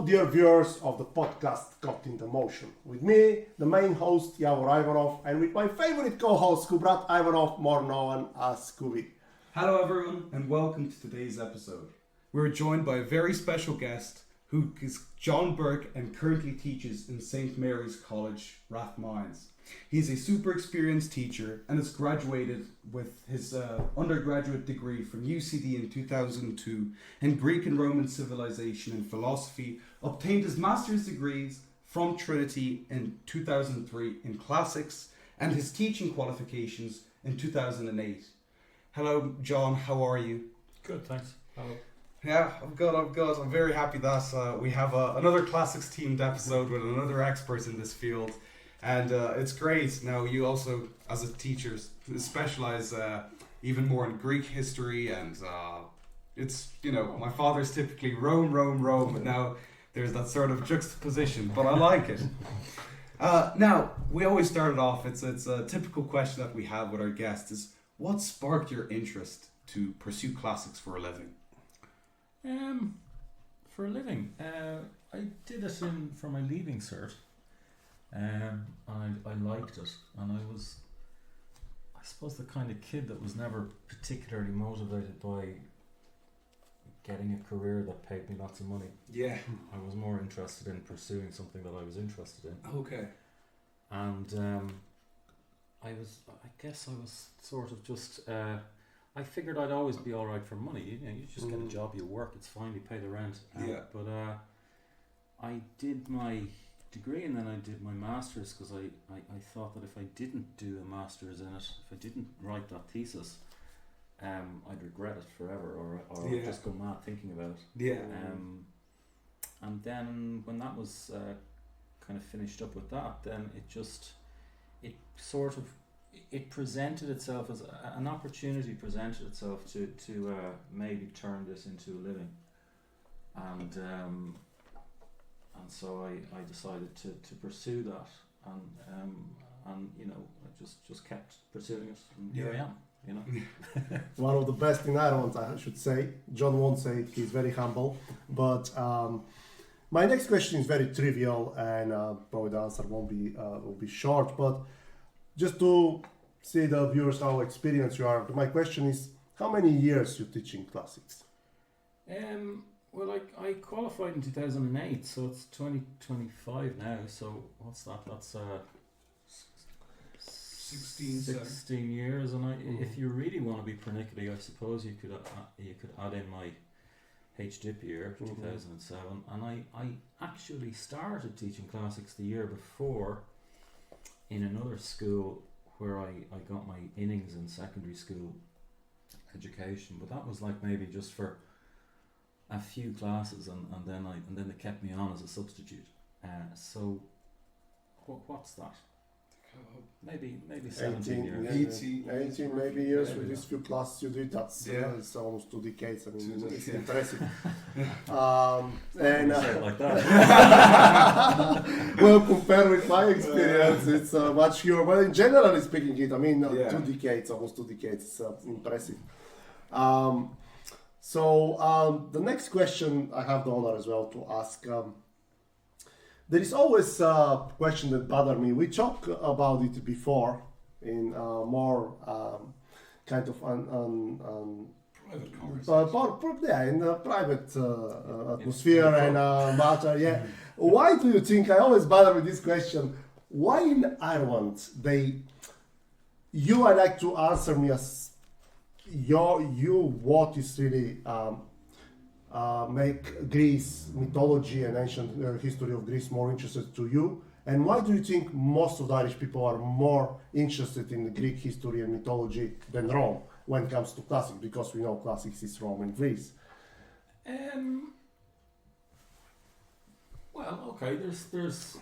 dear viewers of the podcast Got in the Motion. With me, the main host, Javor Ivanov, and with my favorite co-host, Kubrat Ivanov, more known as Scooby. Hello everyone, and welcome to today's episode. We're joined by a very special guest who is John Burke and currently teaches in St. Mary's College, Rathmines. He's a super experienced teacher and has graduated with his undergraduate degree from UCD in 2002 in Greek and Roman civilization and philosophy, obtained his master's degrees from Trinity in 2003 in classics, and his teaching qualifications in 2008. Hello, John, how are you? Good, thanks. Hello. Yeah, I'm good. I'm very happy that we have another classics themed episode with another expert in this field. And it's great. Now, you also, as a teacher, specialize even more in Greek history, and it's, my father's typically Rome, but now there's that sort of juxtaposition, but I like it. Now, we always started off, it's a typical question that we have with our guests is, what sparked your interest to pursue classics for a living? For a living, I did it for my leaving cert. I liked it, and I suppose, the kind of kid that was never particularly motivated by getting a career that paid me lots of money. Yeah. I was more interested in pursuing something that I was interested in. Okay. And I guess I was sort of just, I figured I'd always be alright for money. You just get a job, you work, it's fine, you pay the rent. But I did my degree and then I did my master's because I thought that if I didn't do a master's in it, if I didn't write that thesis, I'd regret it forever or just go mad thinking about it. Yeah. And then when that was kind of finished up with that, then it presented itself as an opportunity presented itself to maybe turn this into a living. And so I decided to pursue that, and I just kept pursuing it, and here I am. One of the best in Ireland, I should say. John won't say it, he's very humble. But my next question is very trivial, and probably the answer will be short. But just to see the viewers how experienced you are, my question is, how many years you teaching classics? Well, I qualified in 2008, so it's 2025 now. So what's that? That's 16 years. And if you really want to be pernickety, I suppose you could add in my HDIP year, 2007. And I actually started teaching classics the year before in another school where I got my innings in secondary school education. But that was like maybe just for a few classes, and then they kept me on as a substitute. So what's that? Maybe 17 years. 18 maybe years with these few classes you did. That's it's almost 2 decades. I mean, it's impressive. And say it like that. well, compared with my experience, it's much fewer. But in generally speaking, 2 decades, almost 2 decades. It's impressive. So the next question I have the honor as well to ask. There is always a question that bothers me. We talked about it before in more kind of private conversation. In a private atmosphere and matter. Yeah. Why do you think, I always bother with this question, why in Ireland I like to answer me as what is really make Greece mythology and ancient history of Greece more interested to you, and why do you think most of the Irish people are more interested in the Greek history and mythology than Rome when it comes to classics? Because we know classics is Rome and Greece. Well, okay. There's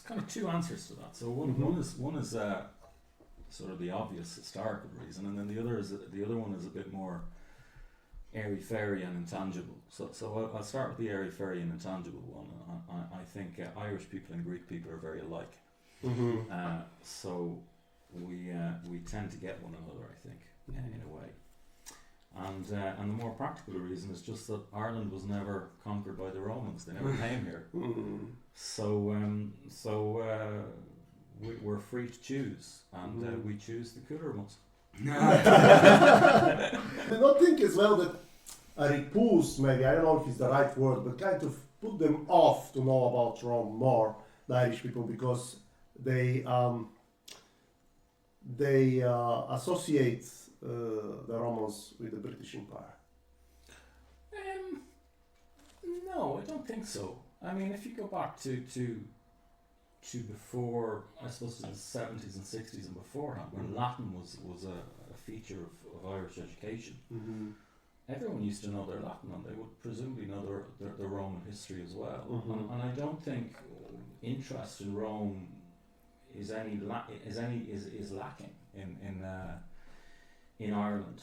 kind of two answers to that. So one is sort of the obvious historical reason, and then the other one is a bit more airy-fairy and intangible. So I'll start with the airy-fairy and intangible one. I think Irish people and Greek people are very alike. So we tend to get one another, I think, in a way. And the more practical reason is just that Ireland was never conquered by the Romans. They never came here. So we're free to choose, and we choose the cooler ones. I don't think as well that a repulse, maybe, I don't know if it's the right word, but kind of put them off to know about Rome more, the Irish people, because they associate the Romans with the British Empire. No, I don't think so. I mean, if you go back to before, I suppose, to the 70s and 60s and beforehand, when Latin was a feature of Irish education, everyone used to know their Latin, and they would presumably know their Roman history as well. And I don't think interest in Rome is lacking in Ireland.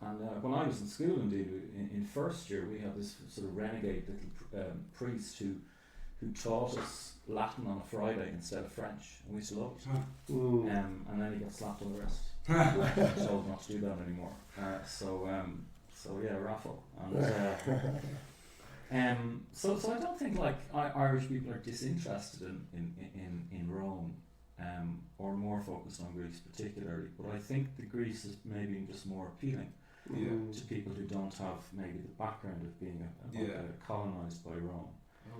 And when I was in school, indeed, in first year, we had this sort of renegade little priest who taught us Latin on a Friday instead of French, and we used to love it. And then he got slapped on the wrist. Told not to do that anymore. So yeah, raffle. And so I don't think like Irish people are disinterested in Rome, or more focused on Greece particularly. But I think the Greece is maybe just more appealing to people who don't have maybe the background of being colonised by Rome.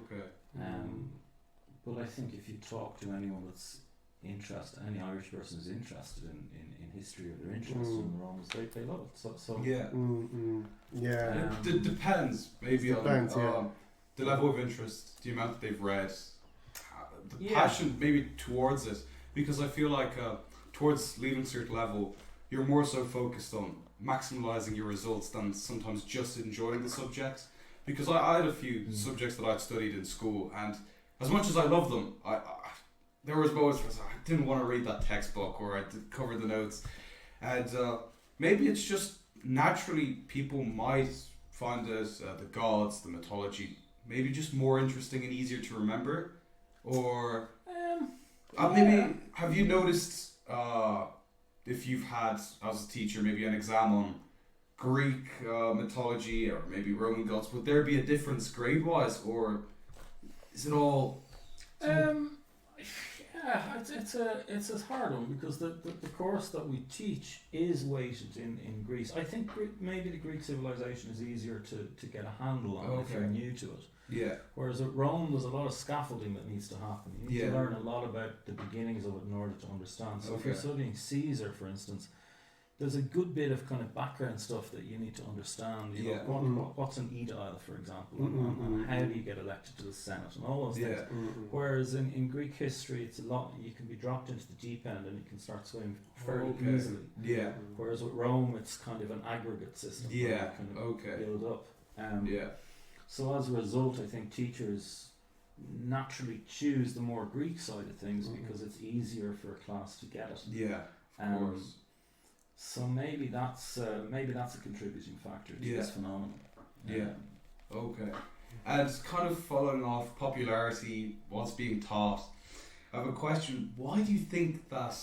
Okay. But I think if you talk to anyone that's interested, any Irish person who's interested in history, or they're interested in the Romans, they love it. So yeah. It depends maybe on the level of interest, the amount that they've read, the passion maybe towards it. Because I feel like towards Leaving Cert level, you're more so focused on maximising your results than sometimes just enjoying the subject. Because I had a few subjects that I'd studied in school, and as much as I loved them, there was moments where I didn't want to read that textbook, or I did cover the notes. And maybe it's just naturally people might find the gods, the mythology, maybe just more interesting and easier to remember. Or maybe have you noticed if you've had, as a teacher, maybe an exam on Greek mythology or maybe Roman gods, would there be a difference grade-wise, or is it all? It's a hard one, because the course that we teach is weighted in Greece. I think maybe the Greek civilization is easier to get a handle on if you're new to it. Yeah. Whereas at Rome, there's a lot of scaffolding that needs to happen. You need to learn a lot about the beginnings of it in order to understand. So if you're studying Caesar, for instance, there's a good bit of kind of background stuff that you need to understand. You know, what's an edile, for example, and how do you get elected to the Senate, and all those things. Whereas in Greek history, it's a lot. You can be dropped into the deep end and you can start swimming fairly easily. Yeah. Whereas with Rome, it's kind of an aggregate system. Where you kind of build up. So as a result, I think teachers naturally choose the more Greek side of things because it's easier for a class to get it. Yeah. Of course. So maybe that's a contributing factor to this phenomenon. Okay. And kind of following off popularity, what's being taught, I have a question. Why do you think that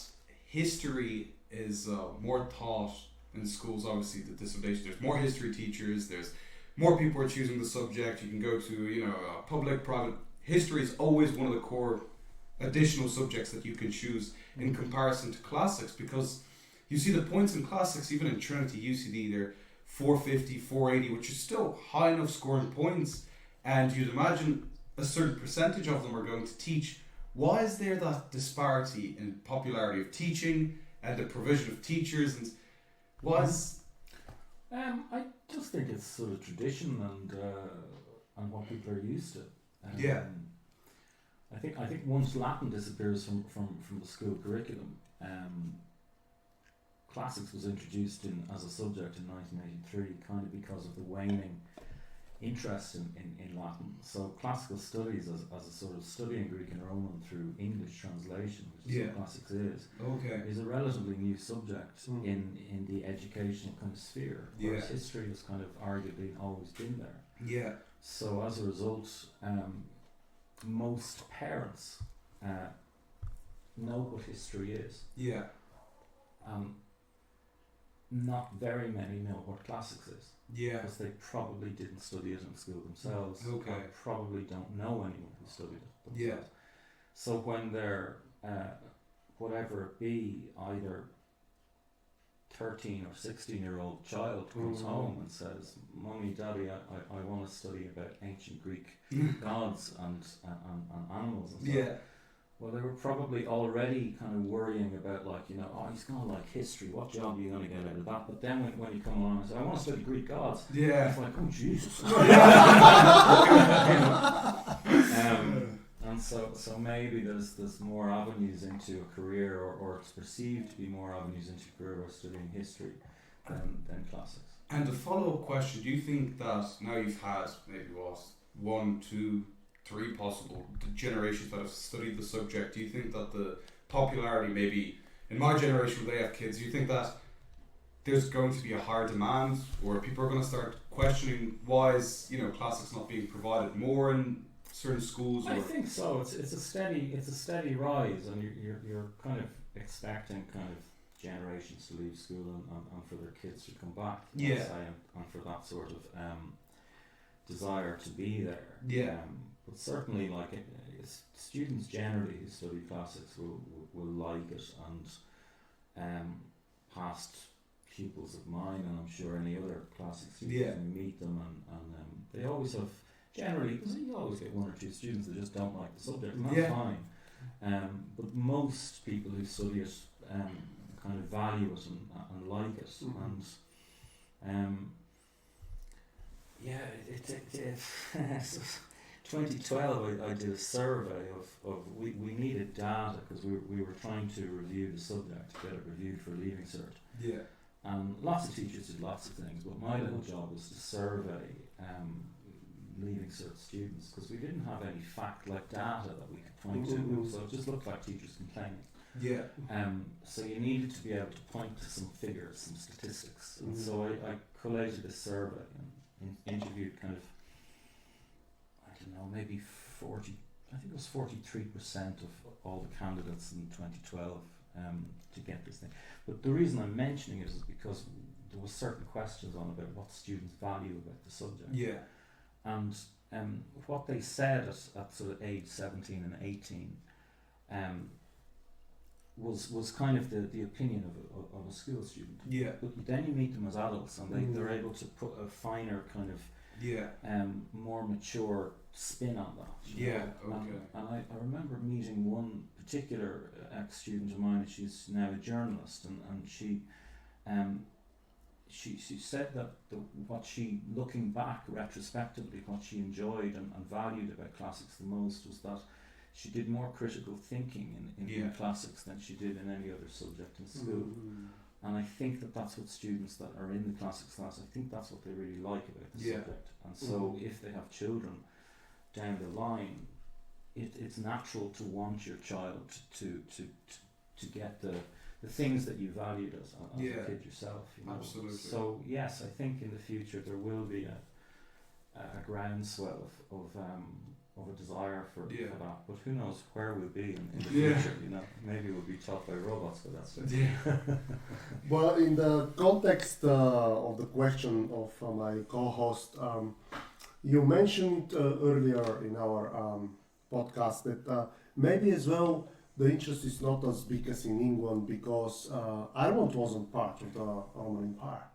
history is more taught in schools? Obviously, the dissertation, there's more history teachers, there's more people are choosing the subject. You can go to, public, private. History is always one of the core additional subjects that you can choose in comparison to classics, because you see the points in classics, even in Trinity, UCD, they're 450, 480, which is still high enough scoring points, and you'd imagine a certain percentage of them are going to teach. Why is there that disparity in popularity of teaching and the provision of teachers? And why is... I just think it's sort of tradition and what people are used to. I think once Latin disappears from the school curriculum, classics was introduced as a subject in 1983, kind of because of the waning interest in Latin. So classical studies as a sort of studying Greek and Roman through English translation, which is what classics is a relatively new subject in the educational kind of sphere, whereas history has kind of arguably always been there. Yeah. So as a result, most parents know what history is. Yeah. not very many know what classics is. Yeah. Because they probably didn't study it in school themselves. Okay. And probably don't know anyone who studied it Yeah. themselves. So when they're, whatever it be, either 13 or 16-year-old child comes home and says, "Mummy, Daddy, I want to study about ancient Greek gods and animals and stuff." Yeah. Well, they were probably already kind of worrying about, like, oh, he's going to like history. What job are you going to get out of that? But then when you come along and say, "I want to study Greek gods," Yeah. it's like, "Oh, Jesus." And so maybe there's more avenues into a career, or it's perceived to be more avenues into a career by studying history than classics. And a follow-up question, do you think that now you've had maybe 1, 2, 3 possible generations that have studied the subject, do you think that the popularity, maybe in my generation when they have kids, do you think that there's going to be a higher demand, or people are going to start questioning why is classics not being provided more in certain schools? I think so. It's a steady rise, and you're kind of expecting kind of generations to leave school and for their kids to come back. Yeah. And for that sort of desire to be there. Yeah. But certainly, like, students generally who study classics will like it, and past pupils of mine, and I'm sure any other classics students, Yeah. when you meet them, and they always have, generally, because you always get 1 or 2 students that just don't like the subject, and that's Yeah. fine. But most people who study it kind of value it and like it, and yeah, it 2012 I did a survey of we needed data because we were trying to review the subject, get it reviewed for Leaving Cert. Yeah. Lots of teachers did lots of things, but my little job was to survey Leaving Cert students, because we didn't have any fact-like data that we could point to, so it just looked like teachers complaining. Yeah. So you needed to be able to point to some figures, some statistics, and so I collated a survey and interviewed kind of, I don't know, maybe 40, I think it was 43% of all the candidates in 2012 to get this thing. But the reason I'm mentioning it is because there were certain questions on about what students value about the subject. Yeah. And what they said at sort of age 17 and 18 was kind of the opinion of a school student. Yeah. But then you meet them as adults, and they're able to put a finer kind of more mature spin on that. Yeah, okay. And I remember meeting one particular ex-student of mine. She's now a journalist, and she said that what she, looking back retrospectively, what she enjoyed and valued about classics the most was that she did more critical thinking in classics than she did in any other subject in school. And I think that's what students that are in the classics class, I think that's what they really like about the subject. And so if they have children down the line, it's natural to want your child to get the things that you valued as a kid yourself. Absolutely. So yes, I think in the future there will be a groundswell of a desire for that. But who knows where we'll be in the future? Maybe we'll be taught by robots, but that's it. Yeah. Well, in the context of the question of my co-host, you mentioned earlier in our podcast that maybe as well the interest is not as big as in England because Ireland wasn't part of the Roman Empire.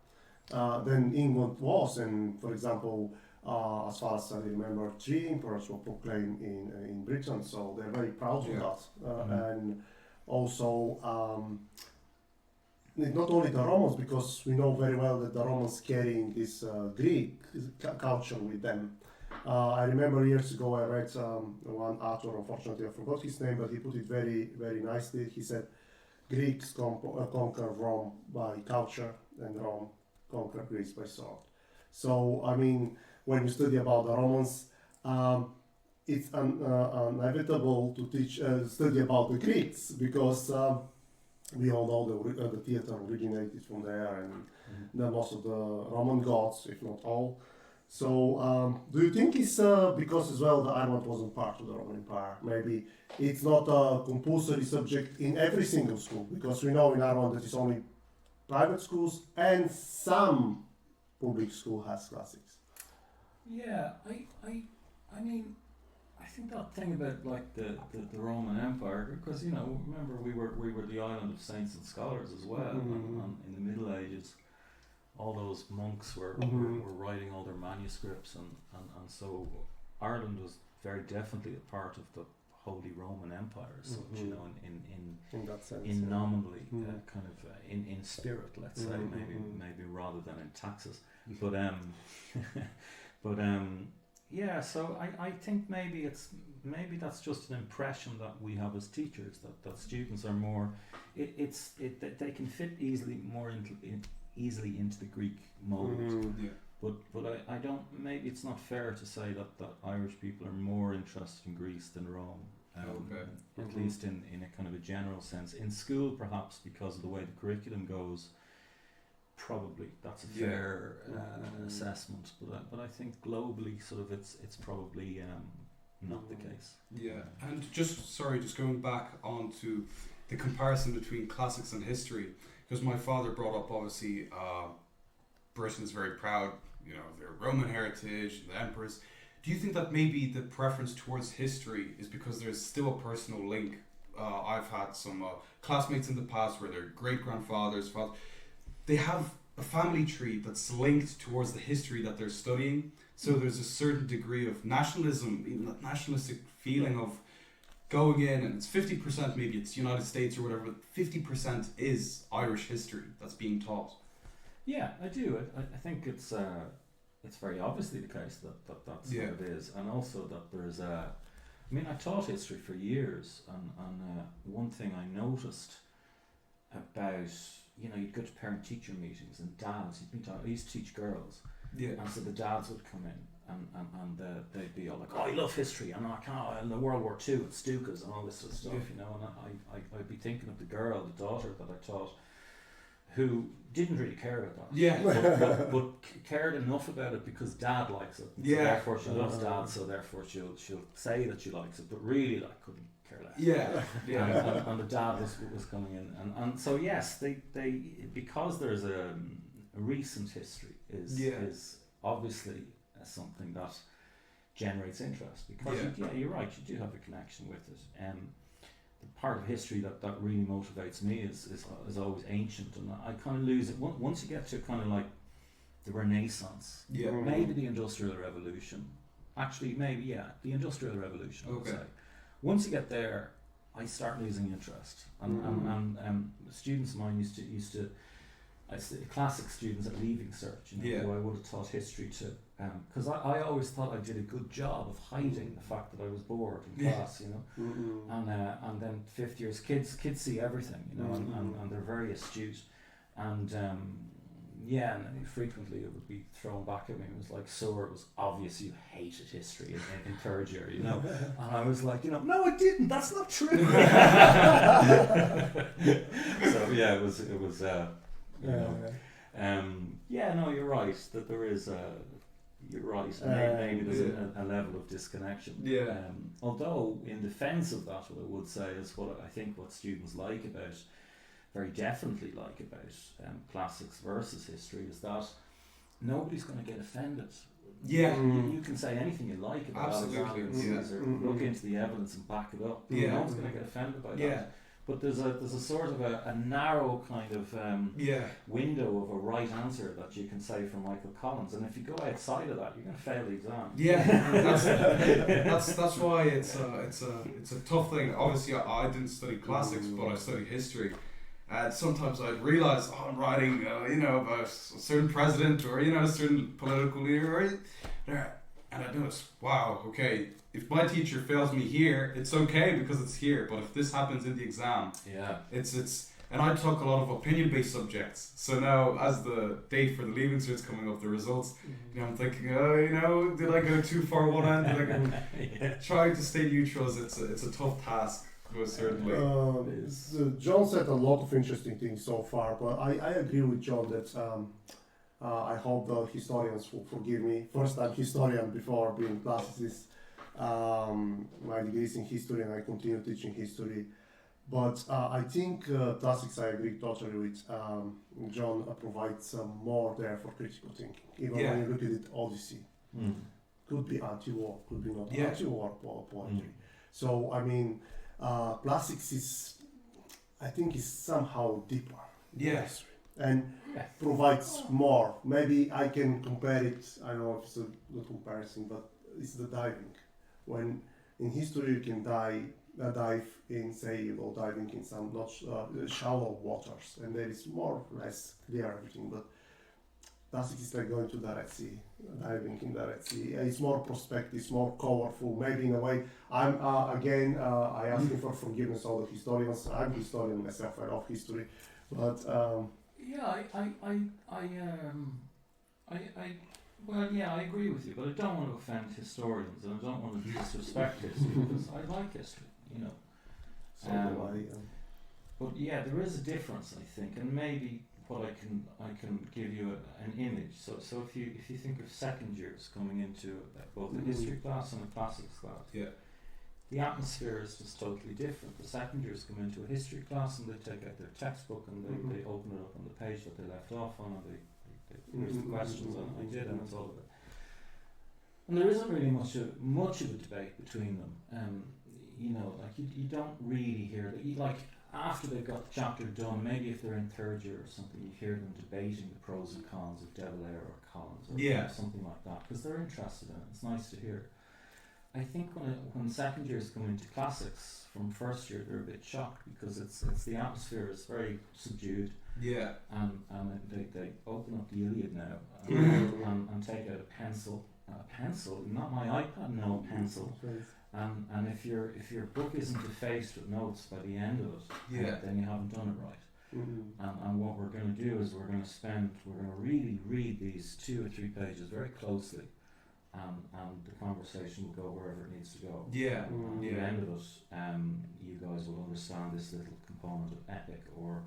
Then England was, and for example, as far as I remember, 3 emperors were proclaimed in Britain, so they're very proud of that. And also, not only the Romans, because we know very well that the Romans carrying this Greek culture with them. I remember years ago I read one author, unfortunately I forgot his name, but he put it very, very nicely. He said, Greeks conquer Rome by culture, and Rome conquer Greece by sword. So, I mean, when you study about the Romans, it's inevitable to study about the Greeks, because we all know the theater originated from there, and the most of the Roman gods, if not all. So, do you think it's because as well the Ireland wasn't part of the Roman Empire? Maybe it's not a compulsory subject in every single school, because we know in Ireland that it's only private schools and some public school has classics. Yeah, I mean, I think that thing about like the Roman Empire, because remember we were the island of saints and scholars as well, and in the Middle Ages, all those monks were writing all their manuscripts, and so Ireland was very definitely a part of the Holy Roman Empire, so In that sense. in nominally, kind of in spirit, let's say, maybe rather than in taxes, but yeah. So I think maybe that's just an impression that we have as teachers, that students are more, they can fit easily into the Greek mold. But I don't. Maybe it's not fair to say that Irish people are more interested in Greece than Rome. At least in a kind of a general sense. In school, perhaps because of the way the curriculum goes, probably that's a fair assessment. But I think globally, sort of, it's probably not the case. Yeah, and just going back onto the comparison between classics and history, because my father brought up, obviously, Britain is very proud, of their Roman heritage, the emperors. Do you think that maybe the preference towards history is because there's still a personal link? I've had some classmates in the past where their great-grandfathers, they have a family tree that's linked towards the history that they're studying. So there's a certain degree of nationalism, even that nationalistic feeling of going in, and it's 50%, maybe it's United States or whatever, but 50% is Irish history that's being taught. Yeah, I do. I think it's very obviously the case that that's what it is, and also that there's I mean, I taught history for years, and one thing I noticed about, you'd go to parent-teacher meetings, and dads, I used to teach girls, and so the dads would come in, and they'd be all like, "Oh, I love history, and I can't, and the World War II, it's Stukas and all this sort of stuff, and I'd be thinking of the girl, the daughter that I taught, who didn't really care about that, but cared enough about it because dad likes it. So therefore she loves dad, so therefore she'll say that she likes it, but really couldn't care less. And the dad was coming in, and so yes, they because there's a recent history is obviously something that generates interest, because you're right, you do have a connection with it. The part of history that really motivates me is always ancient, and I kind of lose it once you get to kind of like the Renaissance, maybe the Industrial Revolution. Actually, maybe the Industrial Revolution. I would say. Once you get there, I start losing interest, and students of mine used to classic students at Leaving Cert, who I would have taught history to, because I always thought I did a good job of hiding the fact that I was bored in class, and then fifth years kids see everything, and they're very astute, and and frequently it would be thrown back at me. It was like, so it was obvious you hated history in third year, and I was like, no, I didn't. That's not true. So it was. No, you're right. That there is you're right. Maybe there's a level of disconnection. Although, in defence of that, what I would say is what I think what students very definitely like about classics versus history is that nobody's going to get offended. You can say anything you like about Alexander and Caesar. Look into the evidence and back it up. No one's going to get offended by that. But there's a sort of a narrow kind of window of a right answer that you can say from Michael Collins, and if you go outside of that, you're going to fail the exam. That's why it's a tough thing. Obviously, I didn't study classics, but I studied history. Sometimes I'd realise, I'm writing, about a certain president or a certain political leader, and I'd notice, wow, okay, if my teacher fails me here, it's okay because it's here. But if this happens in the exam, it's. And I took a lot of opinion-based subjects. So now, as the date for the Leaving Cert's coming up, the results, I'm thinking, did I go too far one end? Did I go? Trying to stay neutral it's a tough task. Certainly. John said a lot of interesting things so far, but I agree with John that I hope the historians will forgive me. First-time historian before being classicist. My degree is in history, and I continue teaching history. But I think classics, I agree totally with John, provides more there for critical thinking. Even when you look at it, Odyssey could be anti-war, could be not anti-war poetry. So, I mean, classics is, I think, is somehow deeper in history and provides more. Maybe I can compare it, I don't know if it's a good comparison, but it's the diving. When in history you can dive in, say, you go diving in some not shallow waters, and there is more or less clear everything. But classics is like going to the Red Sea, diving in the Red Sea. It's more prospective, it's more colorful. Maybe in a way, I'm I ask you for forgiveness, all the historians. I'm a historian myself. I love history, but I agree with you, but I don't want to offend historians, and I don't want to disrespect history because I like history, you know. so do I. But yeah, there is a difference, I think, and maybe what I can give you an image. So if you think of second years coming into both a history class and a classics class, the atmosphere is just totally different. The second years come into a history class and they take out their textbook and they open it up on the page that they left off on, and here's the questions, and I did, and it's all of it. And there isn't really much of a debate between them. You know, like you don't really hear that. Like after they've got the chapter done, maybe if they're in third year or something, you hear them debating the pros and cons of De Valera or Collins or something like that, because they're interested in it. It's nice to hear. I think when second years come into classics from first year, they're a bit shocked because it's the atmosphere is very subdued. Yeah. And they open up the Iliad now and take out a pencil, not my iPad, no, a pencil. And if your book isn't defaced with notes by the end of it, then you haven't done it right. And what we're going to do is we're going to really read these 2 or 3 pages very closely, and the conversation will go wherever it needs to go. Yeah. And at the end of it, you guys will understand this little component of epic or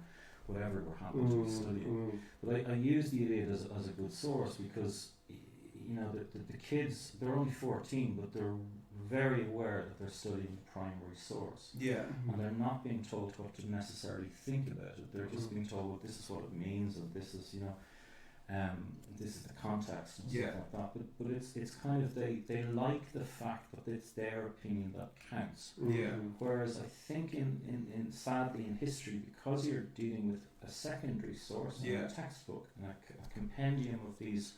whatever we're happening to be studying. But I use the Iliad as a good source because, you know, the kids, they're only 14, but they're very aware that they're studying the primary source. Yeah. And they're not being told what to necessarily think about it. They're just being told, well, this is what it means, and this is, you know, this is the context and stuff like that. But it's kind of, they like the fact that it's their opinion that counts. Yeah. Whereas I think in sadly in history, because you're dealing with a secondary source, a textbook, and a compendium of these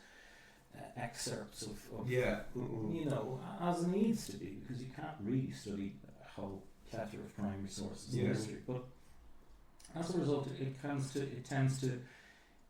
excerpts of you know, as it needs to be, because you can't really study a whole plethora of primary sources in history. But as a result, it tends to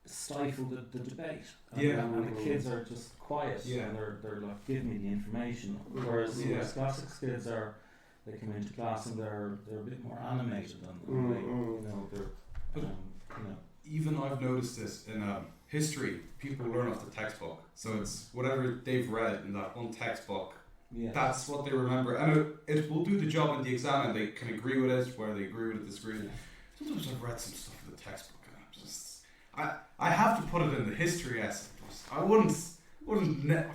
stifle the debate. And the kids are just quiet, and they're like, give me the information. Whereas classics kids they come into class and they're a bit more animated, and they, you know, they're you know. Even I've noticed this in history, people learn off the textbook. So it's whatever they've read in that one textbook, that's what they remember. And it will do the job in the exam, and they can agree with it, where they agree with it, disagree with it. Sometimes I've read some stuff in the textbook, and I'm just, I have to put it in the history essay. I wouldn't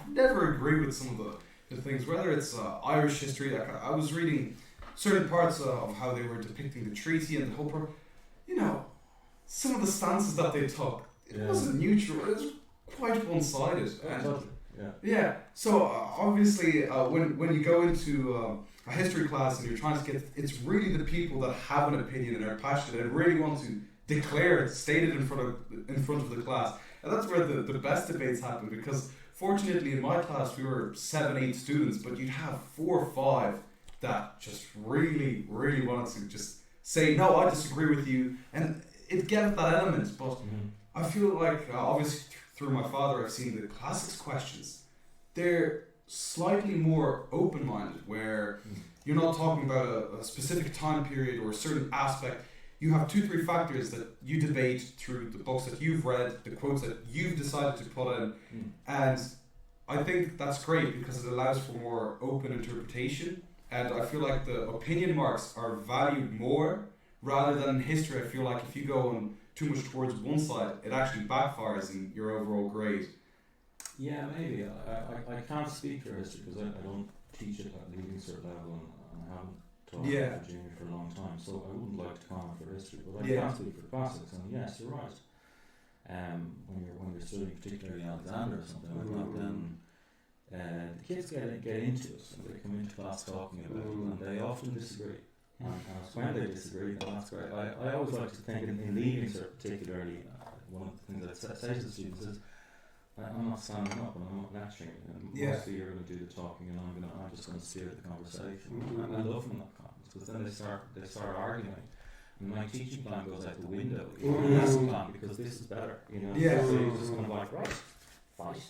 never agree with some of the things, whether it's Irish history. Like I was reading certain parts of how they were depicting the treaty and the whole you know, some of the stances that they took, it wasn't neutral, it was quite one-sided. So obviously when you go into a history class and you're trying to get, it's really the people that have an opinion and are passionate and really want to declare it, state it in front of the class. And that's where the best debates happen, because fortunately in my class we were 7-8 students, but you'd have 4 or 5 that just really wanted to just say, no, I disagree with you, and it gets that element. But I feel like obviously through my father I've seen the classics questions, they're slightly more open-minded, where you're not talking about a specific time period or a certain aspect. You have 2-3 factors that you debate through the books that you've read, the quotes that you've decided to put in, and I think that's great because it allows for more open interpretation. And I feel like the opinion marks are valued more, rather than in history. I feel like if you go on too much towards one side, it actually backfires in your overall grade. Yeah, maybe. I can't speak for history because I don't teach it at the leaving cert level, and I haven't taught Yeah. for junior for a long time, so I wouldn't like to comment for history, but I Yeah. can speak for classics, and yes, you're right. When you're studying particularly Alexander or something like that, then the kids get into it, and they come into class talking about it, and they often disagree. And when they disagree, then that's great. I always like to think in leaving cert particularly, one of the things I say to the students is, I'm not standing up and I'm not lecturing, and mostly you're going to do the talking, and I'm just going to steer the conversation. And I love when that happens, because then they start arguing, and my teaching plan goes out the window, the lesson plan, because this is better, Yeah. So you're just kind of like, right, fight.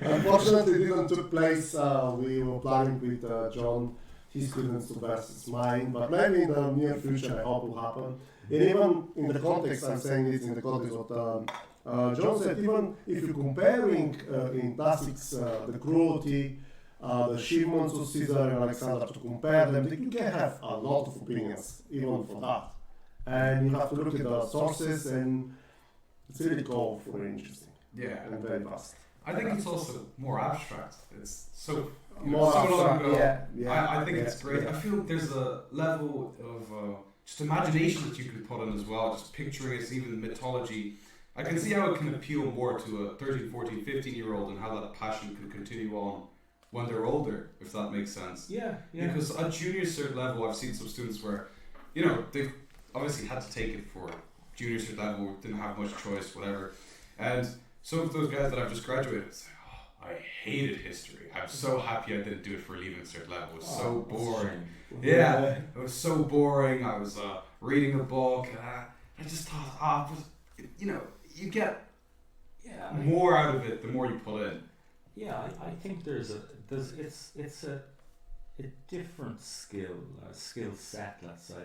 Unfortunately, it didn't took place. We were planning with John, his students versus mine, but maybe in the near future, I hope will happen. And even in the context, I'm saying it in the context of John said, even if you're comparing in classics the cruelty, the achievements of Caesar and Alexander, to compare them, you can have a lot of opinions, even for that. And you have to look at the sources, and it's really colorful and interesting. Yeah. And very fast. I think it's also more abstract. It's so More so long abstract, ago. yeah. I think it's great. I feel there's a level of just imagination that you can put in as well, just picturing it, even mythology. I can see how it can appeal more to a 13, 14, 15-year-old, and how that passion can continue on when they're older, if that makes sense. Yeah. Because at junior cert level, I've seen some students where, they've obviously had to take it for junior cert level, didn't have much choice, whatever. And some of those guys that I've just graduated say, I hated history. I'm so happy I didn't do it for leaving cert level. It was so boring. Yeah, it was so boring. I was reading a book. I just thought, you get more out of it the more you put in. Yeah, I think it's a different skill set. Let's say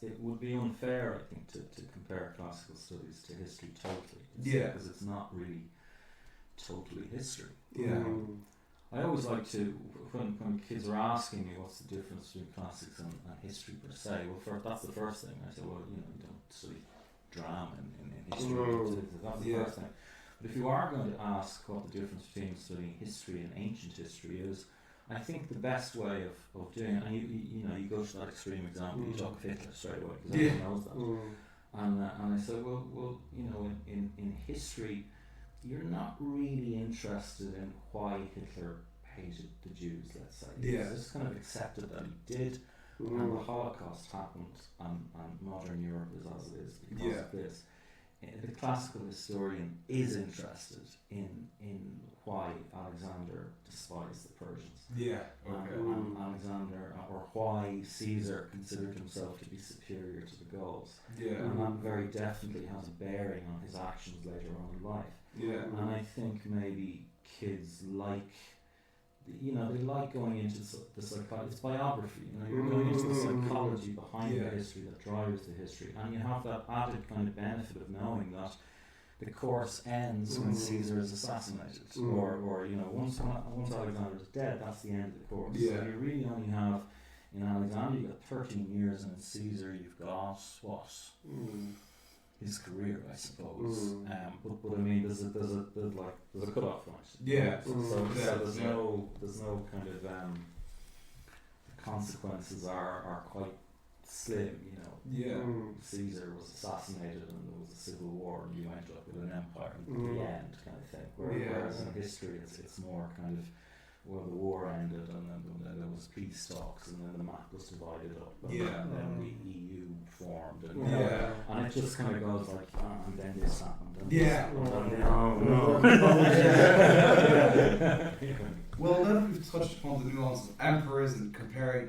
it would be unfair, I think, to compare classical studies to history totally. Because it's not really totally history. Yeah. I always like to, when kids are asking me what's the difference between classics and history per se, that's the first thing. I say, well, you don't study drama in history. That's the first thing. But if you are going to ask what the difference between studying history and ancient history is, I think the best way of doing it, and you go to that extreme example, you talk of Hitler straight away, because everyone knows that. And I said, well, in history, you're not really interested in why Hitler hated the Jews, let's say. Yeah. It's just kind of accepted that he did, and the Holocaust happened, and modern Europe is as it is because of this. The classical historian is interested in why Alexander despised the Persians. Yeah. Okay. And Alexander, or why Caesar considered himself to be superior to the Gauls. Yeah. And that very definitely has a bearing on his actions later on in life. Yeah. And I think maybe kids like, they like going into the psychology. It's biography, you're going into the psychology behind the history that drives the history, and you have that added kind of benefit of knowing that the course ends when Caesar is assassinated, or once Alexander is dead, that's the end of the course. Yeah. So you really only have, in Alexander you've got 13 years, and in Caesar you've got what? His career, I suppose. But I mean, there's a cut-off point. Yeah. So there's no kind of the consequences are quite slim. Yeah. Caesar was assassinated, and there was a civil war, and you end up with an empire at the end, kind of thing. Whereas in history, it's more kind of, well, the war ended, and then there was peace talks, and then the map was divided up, and then the EU formed, and it just kind of goes like, and then this happened, and this happened, Well, now that we've touched upon the nuances of emperors and comparing,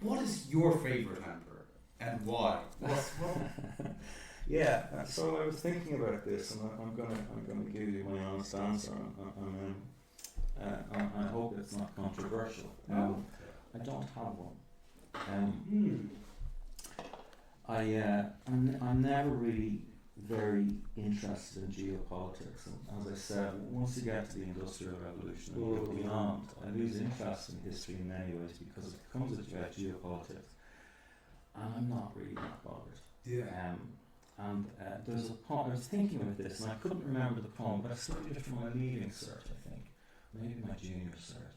what is your favourite emperor, and why? Yeah, so I was thinking about this, and I'm gonna give you my honest answer, and I hope it's not controversial. I don't have one. I'm never really very interested in geopolitics, and as I said, once you get to the Industrial Revolution and you go beyond, I lose interest in history in many ways, because it becomes about geopolitics, and I'm not really that bothered. Yeah. And there's a poem, I was thinking about this, and I couldn't remember the poem, but I studied it for my leaving cert, I think, maybe my junior cert,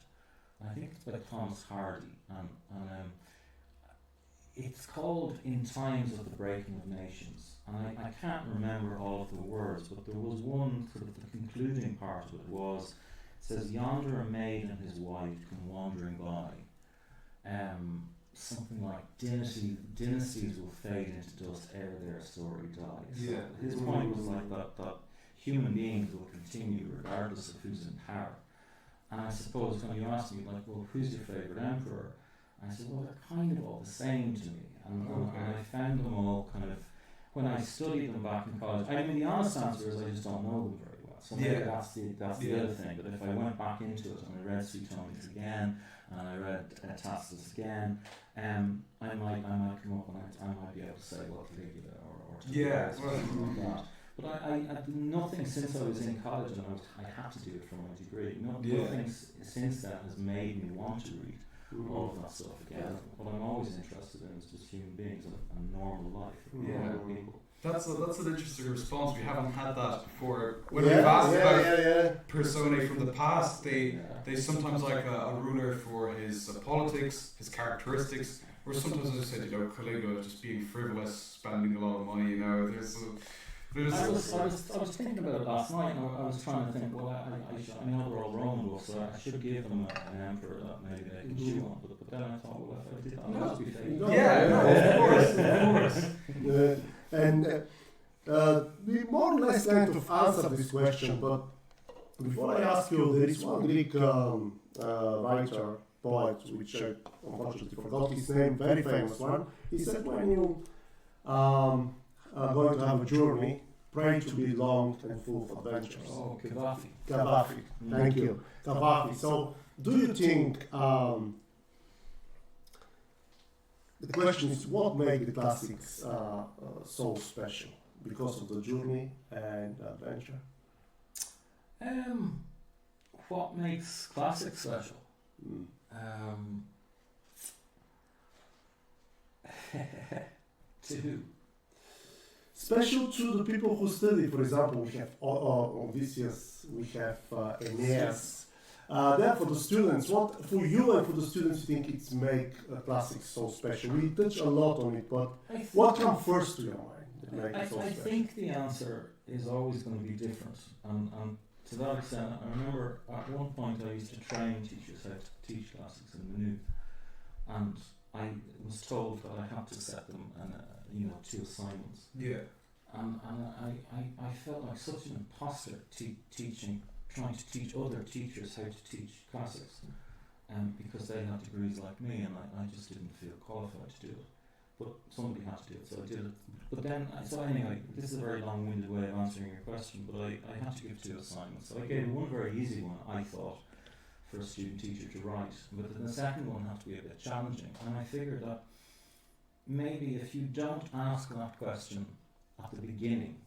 I think it's by Thomas Hardy, and it's called In Times of the Breaking of Nations. And I can't remember all of the words, but there was one, sort of the concluding part of it was, it says, yonder a maid and his wife come wandering by. Something like dynasties will fade into dust ere their story dies. Yeah. So his point was like that human beings will continue regardless of who's in power. And I suppose when you ask me, like, well, who's your favourite emperor? I said, well, they're kind of all the same to me. And I found them all kind of, when I studied them back in college, I mean, the honest answer is I just don't know them very well. So maybe that's the other thing. But if I went back into it and I read Suetonius again, and I read Tacitus again, I might come up and I might be able to say, well, Caligula or something like that. But I nothing since I was in college and I had to do it for my degree. Nothing since then has made me want to read all of that stuff again. What I'm always interested in is just human beings and normal life of normal people. That's an interesting response. We haven't had that before. When we've asked about personae from the past, they sometimes like a ruler for his politics, his characteristics, or sometimes as I said, Caligula just being frivolous, spending a lot of money. I was thinking about it last night, and I was trying to think, well, I know they're all Roman books, so I should give them an emperor that maybe they can chew on, but then I thought, well, if I did that, that must be fake. Of course. And we more or less kind of answered this question, but before I ask you, there is one Greek writer, poet, which I unfortunately forgot his name, very famous one. He said, when you are going to have a journey, pray to be long and full of adventures. Oh, Cavafy. Cavafy, thank you. Cavafy. So, do you think, the question is, what makes the classics so special? Because of the journey and adventure? What makes classics special? To who? Special to the people who study. For example, we have Odysseus, we have Aeneas. Therefore, the students, what for you and for the students, you think it's make classics so special? We touch a lot on it, but what comes first to your mind that make it so I special? think the answer is always going to be different, and to that extent, I remember at one point I used to train teachers how to teach classics in Maynooth, and I was told that I had to set them, 2 assignments. Yeah. And I felt like such an imposter trying to teach other teachers how to teach classics, because they had degrees like me, and I just didn't feel qualified to do it. But somebody had to do it, so I did it. But then, so anyway, this is a very long-winded way of answering your question, but I had to give 2 assignments. So I gave one very easy one, I thought, for a student teacher to write, but then the second one had to be a bit challenging, and I figured that maybe if you don't ask that question at the beginning,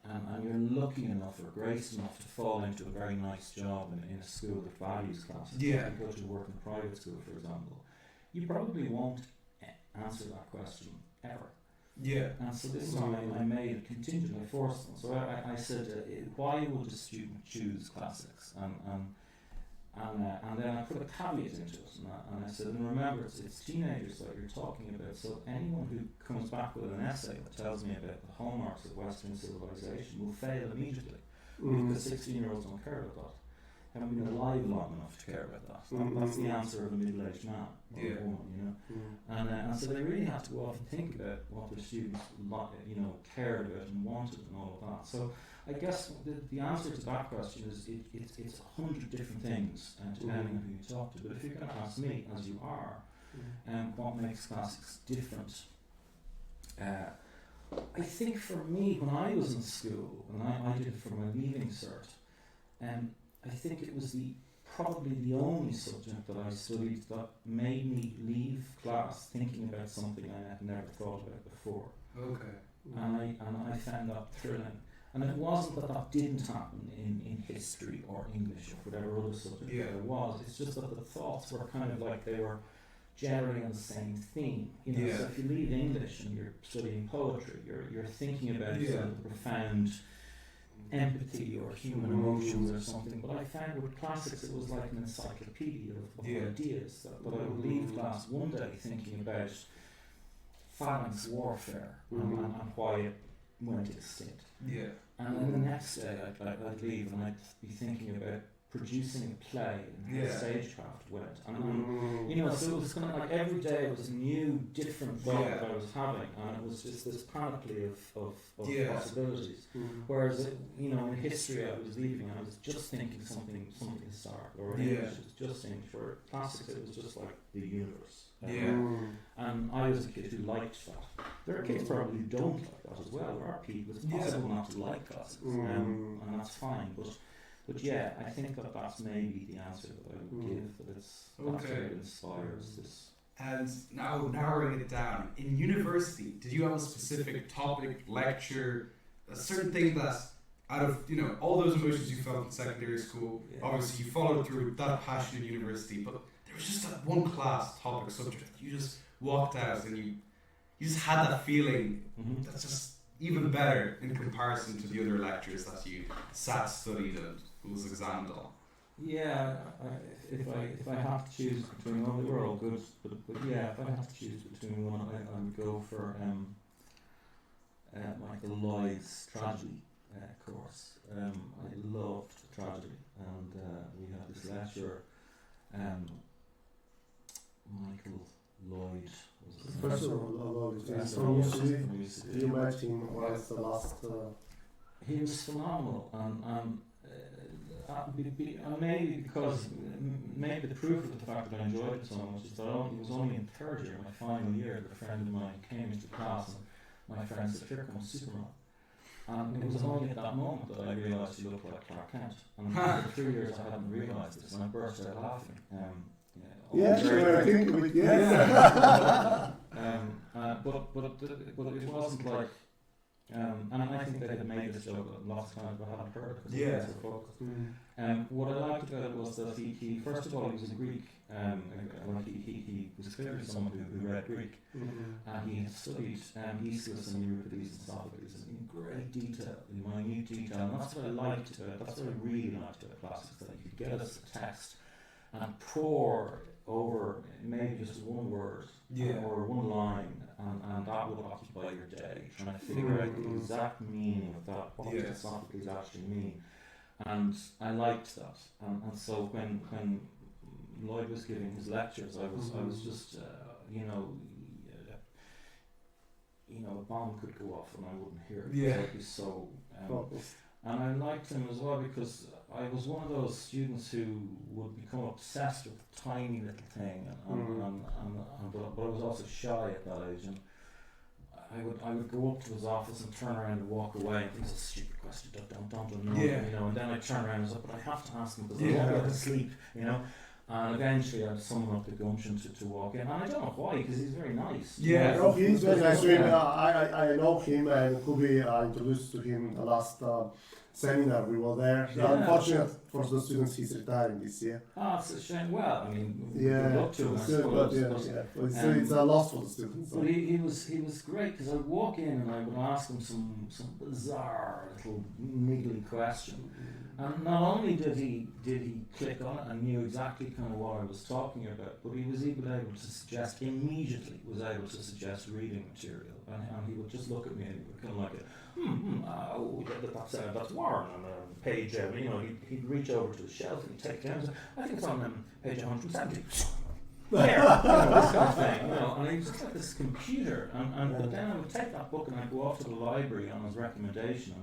and you're lucky enough or grace enough to fall into a very nice job in a school that values classes, you go to work in a private school, for example, you probably won't answer that question ever. Yeah. And so this time I made a contingent, I forced them. So I said, why would a student choose classics? And then I put a caveat into it, and I said, and remember, it's teenagers that you're talking about, so anyone who comes back with an essay that tells me about the hallmarks of Western civilization will fail immediately, because 16-year-olds don't care about that. They haven't been alive long enough to care about that. That's the answer of a middle-aged man or a woman, And so they really have to go off and think about what their students, cared about and wanted and all of that. So I guess the answer to that question is it's 100 different things, depending on who you talk to. But if you're going to ask me, as you are, what makes classics different? I think for me, when I was in school, and I did it for my leaving cert, I think it was probably the only subject that I studied that made me leave class thinking about something I had never thought about before. Okay. And I found that thrilling. And it wasn't that didn't happen in history or English or whatever other subject there was. It's just that the thoughts were kind of like they were generally on the same theme. So if you leave English and you're studying poetry, you're thinking about the profound empathy or human emotions or something, but I found with classics it was like an encyclopedia of ideas that I would leave class one day thinking about phalanx warfare and why it went extinct. Yeah. And then the next day I'd leave and I'd be thinking about producing a play and how stagecraft went. And you know, so it was kind of like every day it was a new, different thought that I was having, and it was just this panoply of possibilities. Whereas, you know, in history I was leaving and I was just thinking something historic, or in English it was just English, or classics it was just like the universe. And I was a kid who liked that. There are kids probably who don't like that as well. There are people, it's possible not to like classics, and that's fine, but yeah, I think that's maybe the answer that I would give, that that's what inspires this. And now narrowing it down, in university, did you have a specific topic, lecture, a certain thing that, out of, you know, all those emotions you felt in secondary school, obviously you followed through with that passion in university, but there was just that one class, topic, subject that you just walked out and you just had that feeling that's just even better in comparison to the other lectures that you sat, studied, and was examined on. Yeah, if I have to choose between one, they were all good, but yeah, if I have to choose between one, I would go for Michael Lloyd's tragedy course. I loved tragedy, and we had this lecturer, Michael Lloyd. Professor Lloyd, he's from UCD. You met him once the last. He was phenomenal, and maybe because maybe the proof of the fact that I enjoyed it so much is that it was only in third year, my final year, that a friend of mine came into class and my friend said, "Here comes Superman." And it was only at that moment that I realised he looked like Clark Kent. And for 3 years I hadn't realised this, and I burst out laughing. But it wasn't like. And I think they had made this joke lots of times, but I hadn't heard it because I was so focused. What I liked about it was that he first of all, he was a Greek, he was clearly someone who read Greek, and he had studied Aeschylus and Euripides and Sophocles in great detail, in minute detail, and that's what I liked about it. That's what I really liked about classics, that you could get us a text and pour over maybe just one word or one line, and that would occupy your day, trying to figure out the exact meaning of that. What does Sophocles actually mean? And I liked that. And so when Lloyd was giving his lectures, I was just a bomb could go off and I wouldn't hear it. I'd be so and I liked him as well because I was one of those students who would become obsessed with a tiny little thing, but I was also shy at that age, and I would go up to his office and turn around and walk away. And it's a stupid question, don't know, you know. And then I turn around and say, but I have to ask him because I won't be able to sleep, you know. And eventually I had someone up the gumption to walk in, and I don't know why, because he's very nice. He's very nice. I know him, and Kubi introduced to him the last seminar we were there. Unfortunately for the students, he's retiring this year. It's a shame. Well, I mean, good luck to him, I suppose. It's a loss for the students. But he was great, because I would walk in and I would ask him some bizarre little niggly question. And not only did he click on it and knew exactly kind of what I was talking about, but he was even able to suggest reading material. And he would just look at me and he would kind of like, that's Warren on a page, you know, he'd reach over to the shelf and he'd take it down and say, I think it's on page 170. There, you know, this kind of thing, you know, and he was just like this computer, but then I would take that book and I'd go off to the library on his recommendation,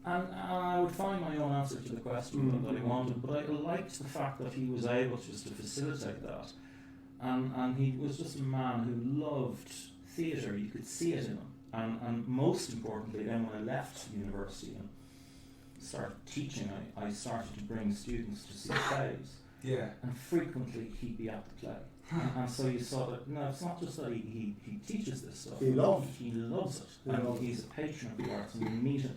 and I would find my own answer to the question that he wanted, but I liked the fact that he was able just to facilitate that, and he was just a man who loved theatre. You could see it in him, and most importantly, then when I left university and started teaching, I started to bring students to see plays. And frequently he'd be at the play. And so you saw that, no, it's not just that he teaches this stuff. He loves it. And he's a patron of the arts, and you meet him.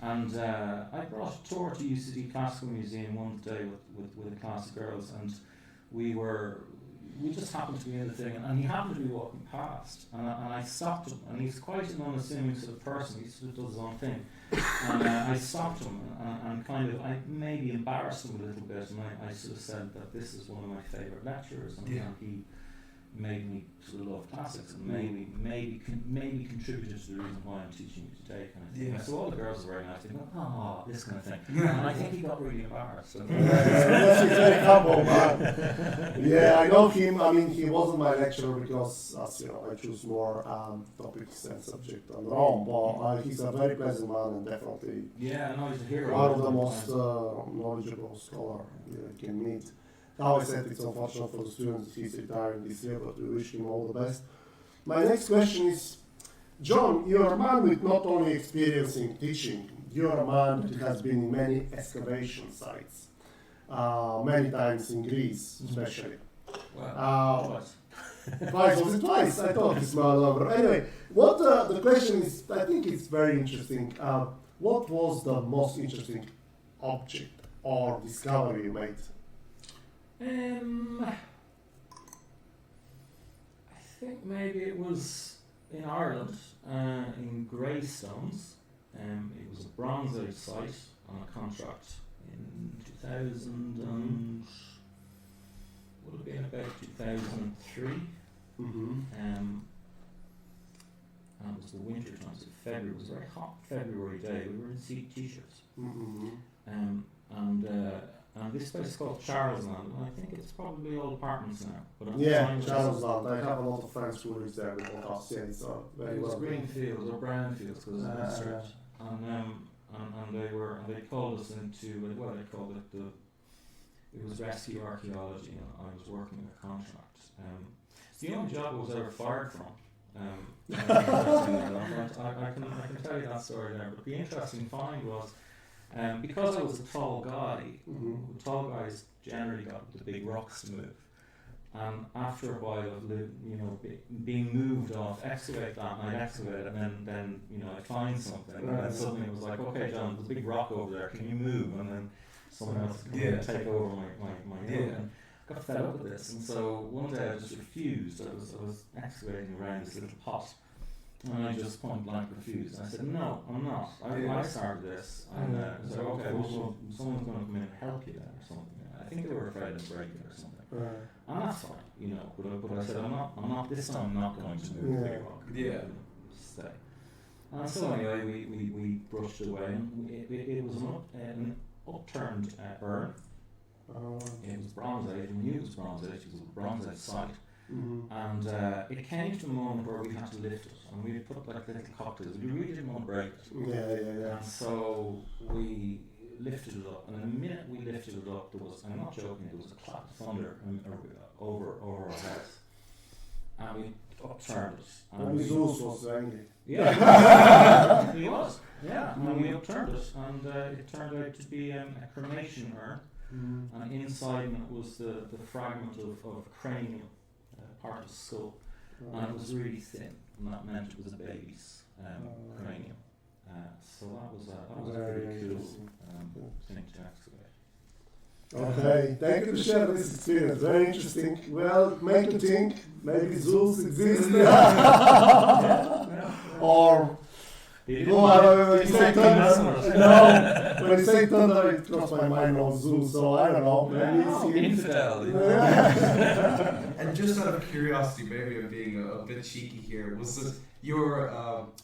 And I brought a tour to UCD Classical Museum one day with a class of girls, and we were we just happened to be in the thing, and he happened to be walking past, and I stopped him, and he's quite an unassuming sort of person. He sort of does his own thing, and I stopped him and kind of I maybe embarrassed him a little bit, and I sort of said that this is one of my favourite lecturers, and he made me sort of love classics, and maybe contributed to the reason why I'm teaching you today, kind of thing. Yeah. So all the girls were very nice, they go, oh, this kind of thing, and I think he got really embarrassed. That's a very humble man. Yeah, I know him. I mean, he wasn't my lecturer because, as you know, I choose more topics and subject on their own. But he's a very pleasant man and definitely no, he's a hero. one of the most knowledgeable scholar you can meet. Now I said it's unfortunate for the students he's retiring this year, but we wish him all the best. My next question is, John, you're a man with not only experience in teaching, you're a man that has been in many excavation sites, many times in Greece especially. Twice, was it twice? I thought it's my number. Anyway, what the question is, I think it's very interesting. What was the most interesting object or discovery you made? I think maybe it was in Ireland, in Greystones. It was a Bronze Age site on a contract in 2000 and would have been about 2003. And it was the winter time, so February. It was a very hot February day. We were in t-shirts. And this place is called Charlesland, and I think it's probably all apartments now. But Charlesland. I have a lot of friends who live there with what I've seen, so very it was well. green fields or brown fields because it was a stretch. And they called us into they called it it was rescue archaeology, and I was working a contract. It's the only job I was ever fired from. I can tell you that story there. But the interesting find was. Because I was a tall guy, tall guys generally got the big rocks to move. And after a while of being moved off, excavate that, and I'd excavate it, and then I'd find something, and then suddenly it was like, okay, John, there's a big rock over there, can you move? And then someone else would come and take over my hook. And I got fed up with this, and so one day I just refused. I was excavating around this little pot. And I just point blank refused. I said, no, I'm not. I started this. And I said, okay, well, someone's going to come in and help you then or something. I think they were afraid of breaking it or something. And that's fine, But I said, I'm not this time I'm not going to move the big rock. Stay. And so anyway, we brushed it away. And it was an upturned urn. It was Bronze Age. We knew it was Bronze Age. It was a Bronze Age site. And it came to a moment where we had to lift it, and we put like little cocktails. We really didn't want to break it. And so we lifted it up, and the minute we lifted it up, there was, I'm not joking, there was a clap of thunder over our heads, and we upturned it. And Zeus was angry. Yeah, he was. Yeah, and we upturned it, and it turned out to be a cremation urn, and inside it was the fragment of cranium. Part of the skull, and it was really thin, and that meant it was a baby's cranium. So that was a pretty cool thing to excavate. Okay, thank you for sharing this experience. Very interesting. Well, make you think maybe Zeus exists, or when you say thunder, when you say thunder, it crossed my mind on Zeus. So I don't know. Maybe infidel. And just out of curiosity, maybe I'm being a bit cheeky here, was it your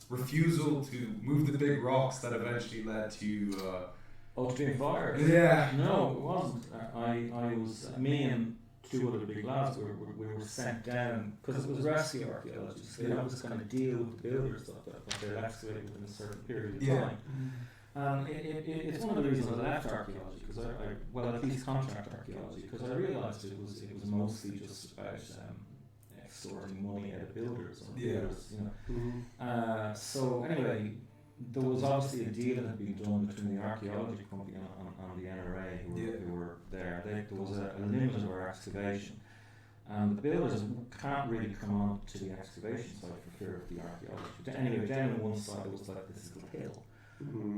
refusal to move the big rocks that eventually led to to being fired? Yeah. No, it wasn't. I was, me and two other big lads, we were sent down, because it was rescue archaeology, so they had this kind of deal with the builders that they'd excavate within a certain period of time. And it's one of the reasons I left archaeology, because at least contract archaeology, because I realised it was mostly just about extorting money out of builders. So anyway, there was obviously a deal that had been done between the archaeology company and the NRA who were there. There was a limit of our excavation, and the builders can't really come on to the excavation site for fear of the archaeology. Anyway, down on one side it was like this little hill,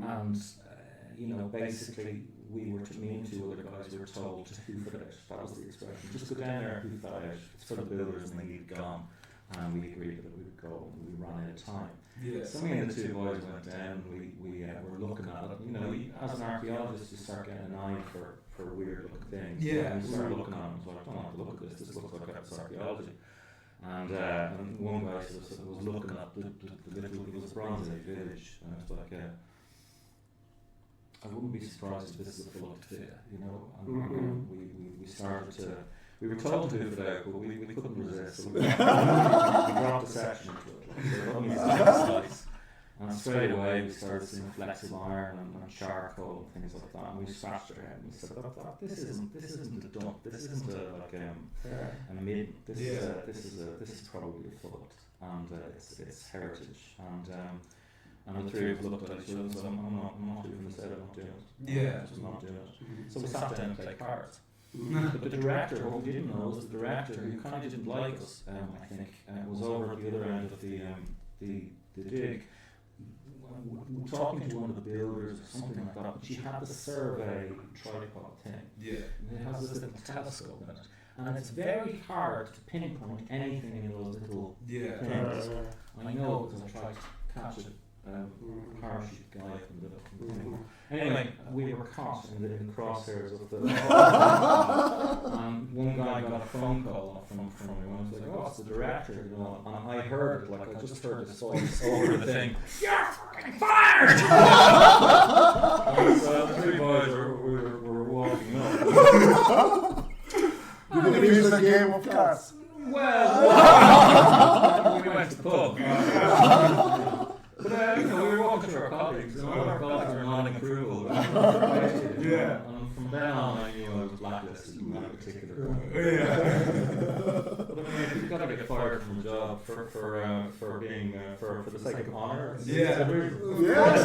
and basically me and two other guys were told to hoof it out. That was the expression. Just go down there and hoof that out. It's for the builders and they need it gone. And we agreed that we would go, and we ran out of time. Yeah. So me and the two boys went down. We were looking at it. As an archaeologist, you start getting an eye for weird looking things. Yeah. And we started looking at them. So I don't have to look at this. This looks like it's archaeology. And one guy was looking at the little. It was a Bronze Age village, and it's like. I wouldn't be surprised if this is a full fit, And we started to. We were told to hoof it out, but we couldn't resist. So we dropped a section into it. And straight away we started seeing flexible iron and charcoal and things like that. And we scratched our head and we said, "This isn't a dump. This isn't a midden. This is probably a foot, and it's heritage." And the three of us looked at each other and said, I'm not doing this, I'm not doing it. Yeah. I'm just not doing it. So we sat down and played cards. But the director, what we didn't know was the director, who kind of didn't like us, I think, was over at the other end of the dig, talking to one of the builders or something like that. But she had the survey tripod thing. Yeah. And it has this little telescope in it. And it's very hard to pinpoint anything in those little things. I know because I tried to catch it. Parachute guy from the thing. Anyway, we were caught in the crosshairs of the. And one guy got a phone call from me and I was like, "Oh, it's the director," And I heard it, I just heard his voice over the thing. "You're fucking fired!" And so the three boys were walking up. Did you finish the game of cards? Well, we went to the pub. But we were walking through our colleagues, and all our colleagues were non-approval. Yeah. And from then on, I knew I was blacklisted in that particular point. Yeah. But I mean, you've got to get fired from a job for being for the sake of honour. Yeah. Yes,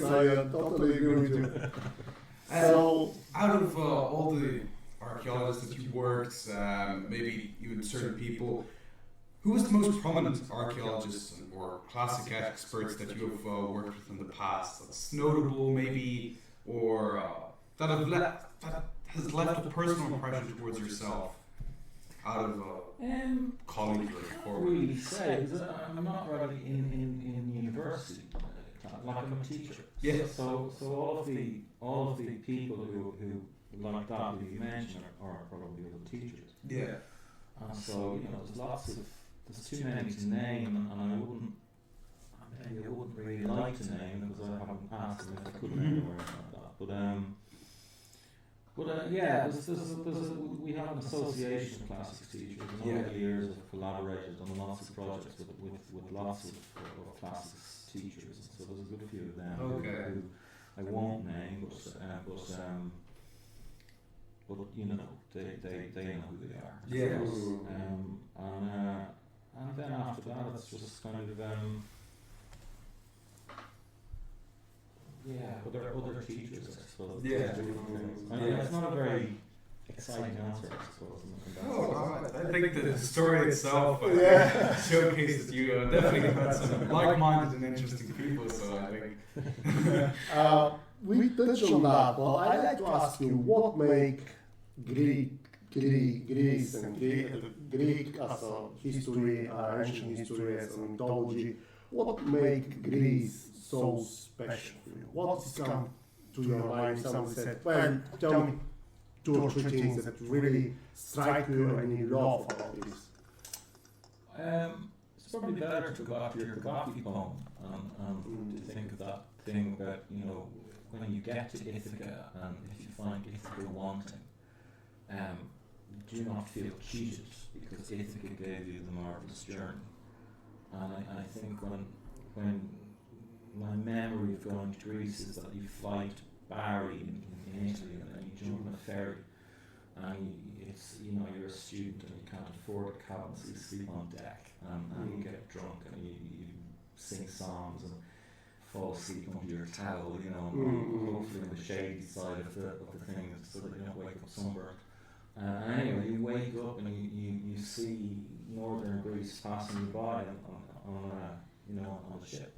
I totally agree with you. So, out of all the archaeologists that you've worked, maybe even certain people, who is the most prominent archaeologist or classic experts that you have worked with in the past that's notable, maybe, or that has left a personal impression towards yourself out of a colleague or I forward? can't really say, because I'm not really in university, like I'm a teacher. Yes. So all of the people who like that who you mentioned are probably other teachers. Yeah. And so there's too many to name, and I wouldn't really like to name because I haven't asked them if I could name or anything like that. We have an association of classics teachers, and over the years I've collaborated on lots of projects with lots of classics teachers. So there's a good few of them who I won't name, but they know who they are. Yes. And then after that, it's just kind of other teachers, I suppose. Yeah. I mean, it's not a very exciting answer, I suppose. I think the story itself showcases you definitely met some like-minded and interesting people. So I think we touched on that, but I'd like to ask you, what make Greece and Greek as a history, ancient history, as a mythology, what make Greece so special for you? What's come to your mind? Someone said, well, tell me 2 or 3 things that really strike you and you love about this. It's probably better to go back to your Gaddafi poem and to think of that thing about, when you get to Ithaca and if you find Ithaca wanting, do not feel cheated because Ithaca gave you the marvellous journey. And I think when my memory of going to Greece is that you fly to Bari in Italy and then you jump on a ferry and you're a student and you can't afford a cabin, so you sleep on deck and you get drunk and you sing songs and fall asleep under your towel, hopefully on the shady side of the thing so that you don't wake up sunburned. Anyway, you wake up and you see northern Greece passing you by on a ship.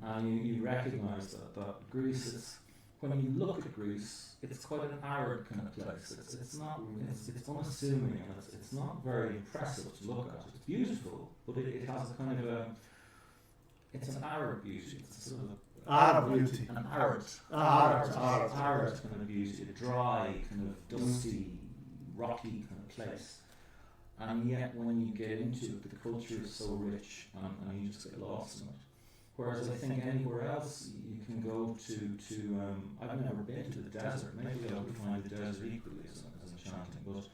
And you recognise that Greece is, when you look at Greece, it's quite an arid kind of place. It's not, it's unassuming, and it's not very impressive to look at. It's beautiful, but it has a kind of a, it's an arid beauty. It's sort of Arab beauty. an arid kind of beauty, a dry, kind of dusty, rocky kind of place. And yet when you get into it, the culture is so rich, and you just get lost in it. Whereas I think anywhere else you can go to I've never been to the desert. Maybe I would find the desert equally as enchanting, but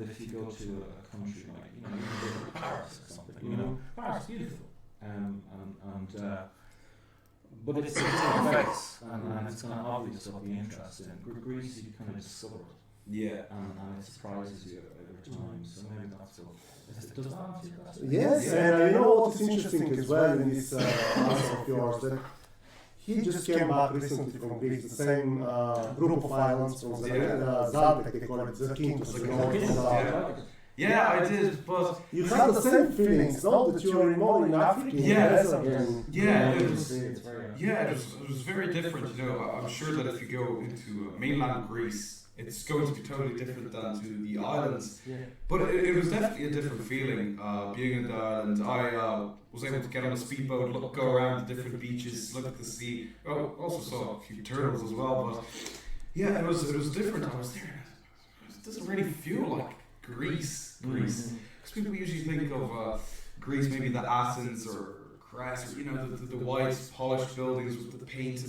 if you go to a country like, you can go to Paris or something, Paris is beautiful, but it's a different place, and it's kind of obvious what the interest in. Greece, you kind of discover it. Yeah. And it surprises you over time, so maybe that's what. Does that answer your question? Yes, and you know what is interesting as well in this answer of yours, that he just came back recently from Greece, the same group of islands from Zaltek, they call it, Zakynthos. Yeah, I did, but you had the same feelings, no? That you were more in Africa. It was very different. I'm sure that if you go into mainland Greece, it's going to be totally different than to the islands. Yeah. But it was definitely a different feeling being in the island. I was able to get on a speedboat, go around the different beaches, look at the sea. Also saw a few turtles as well. But yeah, it was different. I was there. It doesn't really feel like Greece. Because people usually think of Greece, maybe the Athens or Crete, or the white polished buildings with the paint.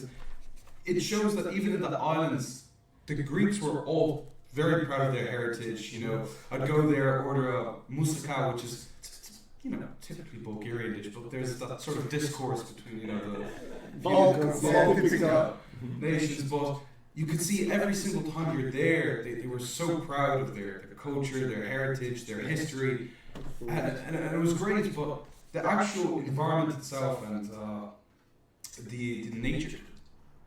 It shows that even in the islands, the Greeks were all very proud of their heritage. I'd go there, order a moussaka, which is typically Bulgarian dish, but there's that sort of discourse between the Balkans, nations. But you could see every single time you're there, they were so proud of their culture, their heritage, their history, and it was great. But the actual environment itself and the nature.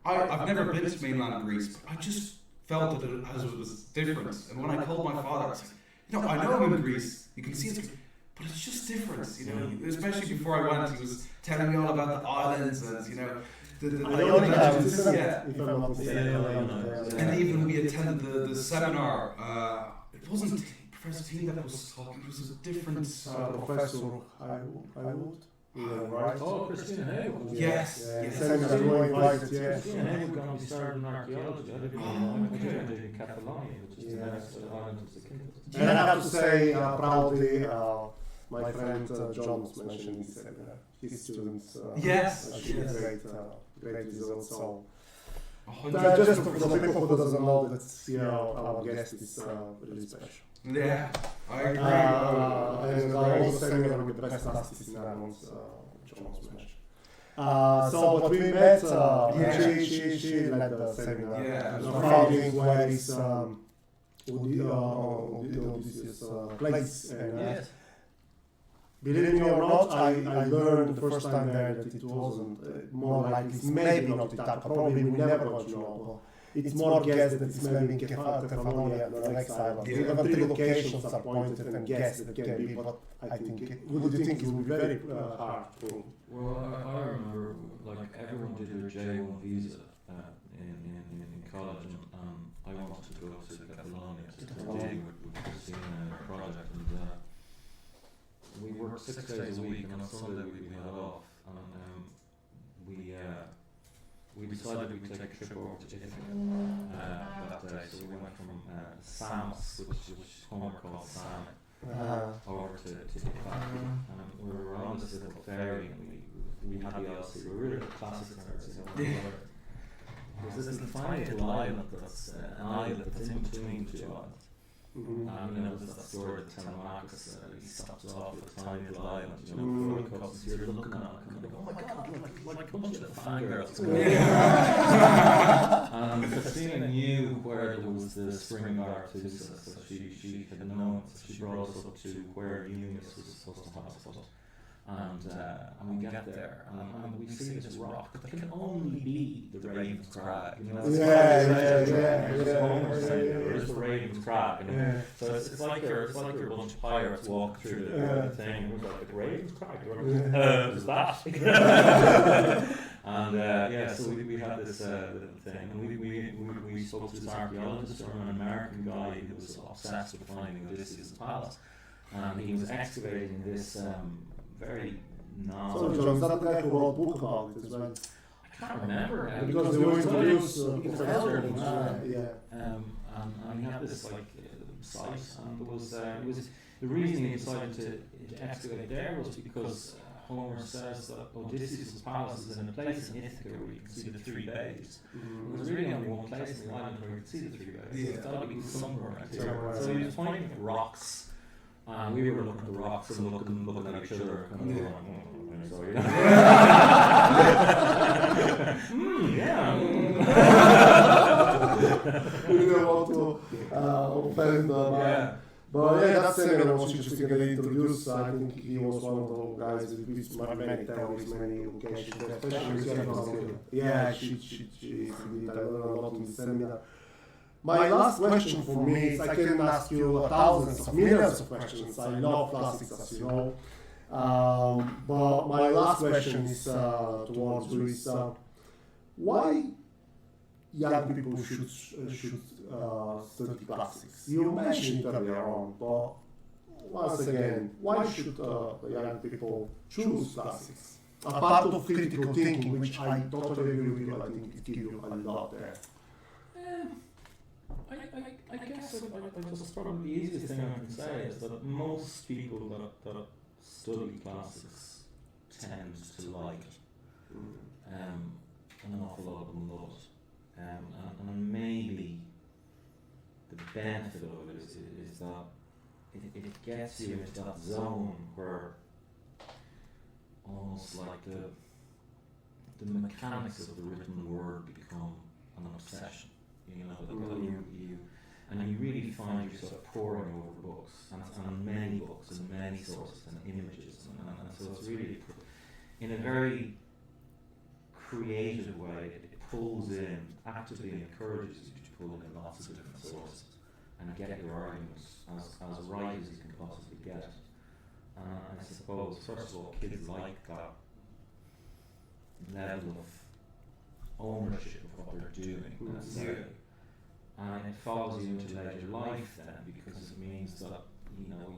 I've never been to mainland Greece, but I just felt that it was different. And when I called my father, I was like, I know I'm in Greece. You can see it, but it's just different. Especially before I went, he was telling me all about the islands and the legends. And even we attended the seminar. It wasn't Professor T that was talking. It was a different Professor Haywood. Right. Oh, Christina Haywood. Yes. Christina Haywood going to be starting archaeology. I didn't know. I did in Catalonia, which is the next island of Zakynthos. And I have to say, proudly, my friend John was mentioning this seminar. His students achieved great results. So, just for the people who doesn't know that our guest is really special. Yeah, I agree. And I also seminar with the best artists in Ireland, John was mentioned. So, but we met, she led the seminar. Founding where is Odysseus place. And, believe me or not, I learned the first time there that it wasn't more like it's maybe not Ithaca, probably we never got to know. It's more guessed that it's maybe in Kefalonia, the next island. Even 3 locations are pointed and guessed that it can be, but I think would you think it would be very hard to... Well, I remember, like, everyone did their J1 visa in college, and I wanted to go to Catalonia to dig with Christina project, and we worked 6 days a week, and on Sunday we had off, and we decided we'd take a trip over to Italy that day. So we went from Samos, which Homer called Sam, over to Italy. And we were on this little ferry, and we had the Odyssey. We were really classic nerds. There's this little tiny little island that's an island that's in between the 2 islands. There's that story that Telemachus, he stops off at a tiny little island, before he comes, you're looking at it and going, oh my god, like a bunch of fangirls. And Christina knew where there was the spring of Arethusa, so she had known, so she brought us up to where Eunice was supposed to have us. And we get there, and we see this rock that can only be the Raven's Crag. You know, There's the Raven's Crag. So it's like you're a bunch of pirates walking through the thing, and we're like, the Raven's Crag. Is that? And so we had this little thing, and we spoke to this archaeologist, or an American guy who was obsessed with finding Odysseus' palace, and he was excavating this very So, John, is that the guy who wrote a book about it as well? I can't remember now, Because they were introduced he's an elderly man. yeah. And he had this site, and it was the reason he decided to excavate there was because Homer says that Odysseus' palace is in a place in Ithaca where you can see the three bays. There's really only one place in the island where you can see the three bays. Yeah. It's got to be somewhere around here. So he was pointing at rocks. And we were looking at the rocks and looking at each other, kind of going, sorry. We didn't want to offend them. Yeah. But yeah, that seminar was interesting that he introduced. I think he was one of the guys with many theories, many locations, especially yeah, she did a lot in the seminar. My last question for me is, I can ask you thousands of millions of questions. I love classics, as you know. But my last question is towards you is, why young people should study classics? You mentioned it earlier on, but once again, why should young people choose classics? A part of critical thinking, which I totally agree with you, I think it gives you a lot there. I guess just probably the easiest thing I can say is that most people that study classics tend to like it. An awful lot of them love it. And maybe the benefit of it is that it gets you into that zone where almost like the mechanics of the written word become an obsession. You know, that you really find yourself poring over books, and many books, and many sources, and images, and so it's really, in a very creative way, it pulls in, actively encourages you to pull in lots of different sources, and get your arguments as right as you can possibly get. I suppose, first of all, kids like that level of ownership of what they're doing, necessarily. And it follows you into later life then, because it means that, you know,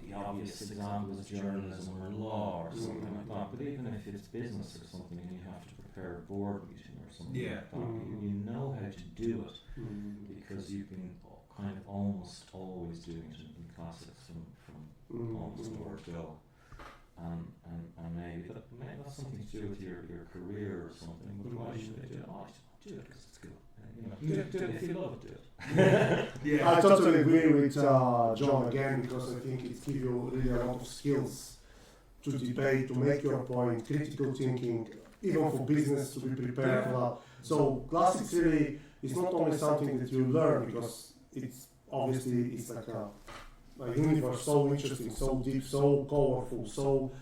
the obvious example is journalism or law or something like that, but even if it's business or something and you have to prepare a board meeting or something like that, you know how to do it, because you've been kind of almost always doing it in classics from almost the word go. And maybe that's something to do with your career or something, but why should they do it? Oh, do it because it's cool. Do it if you love it, do it. I totally agree with John again, because I think it gives you really a lot of skills to debate, to make your point, critical thinking, even for business, to be prepared for that. So classics really is not only something that you learn, because it's obviously it's like a universe so interesting, so deep, so colorful, so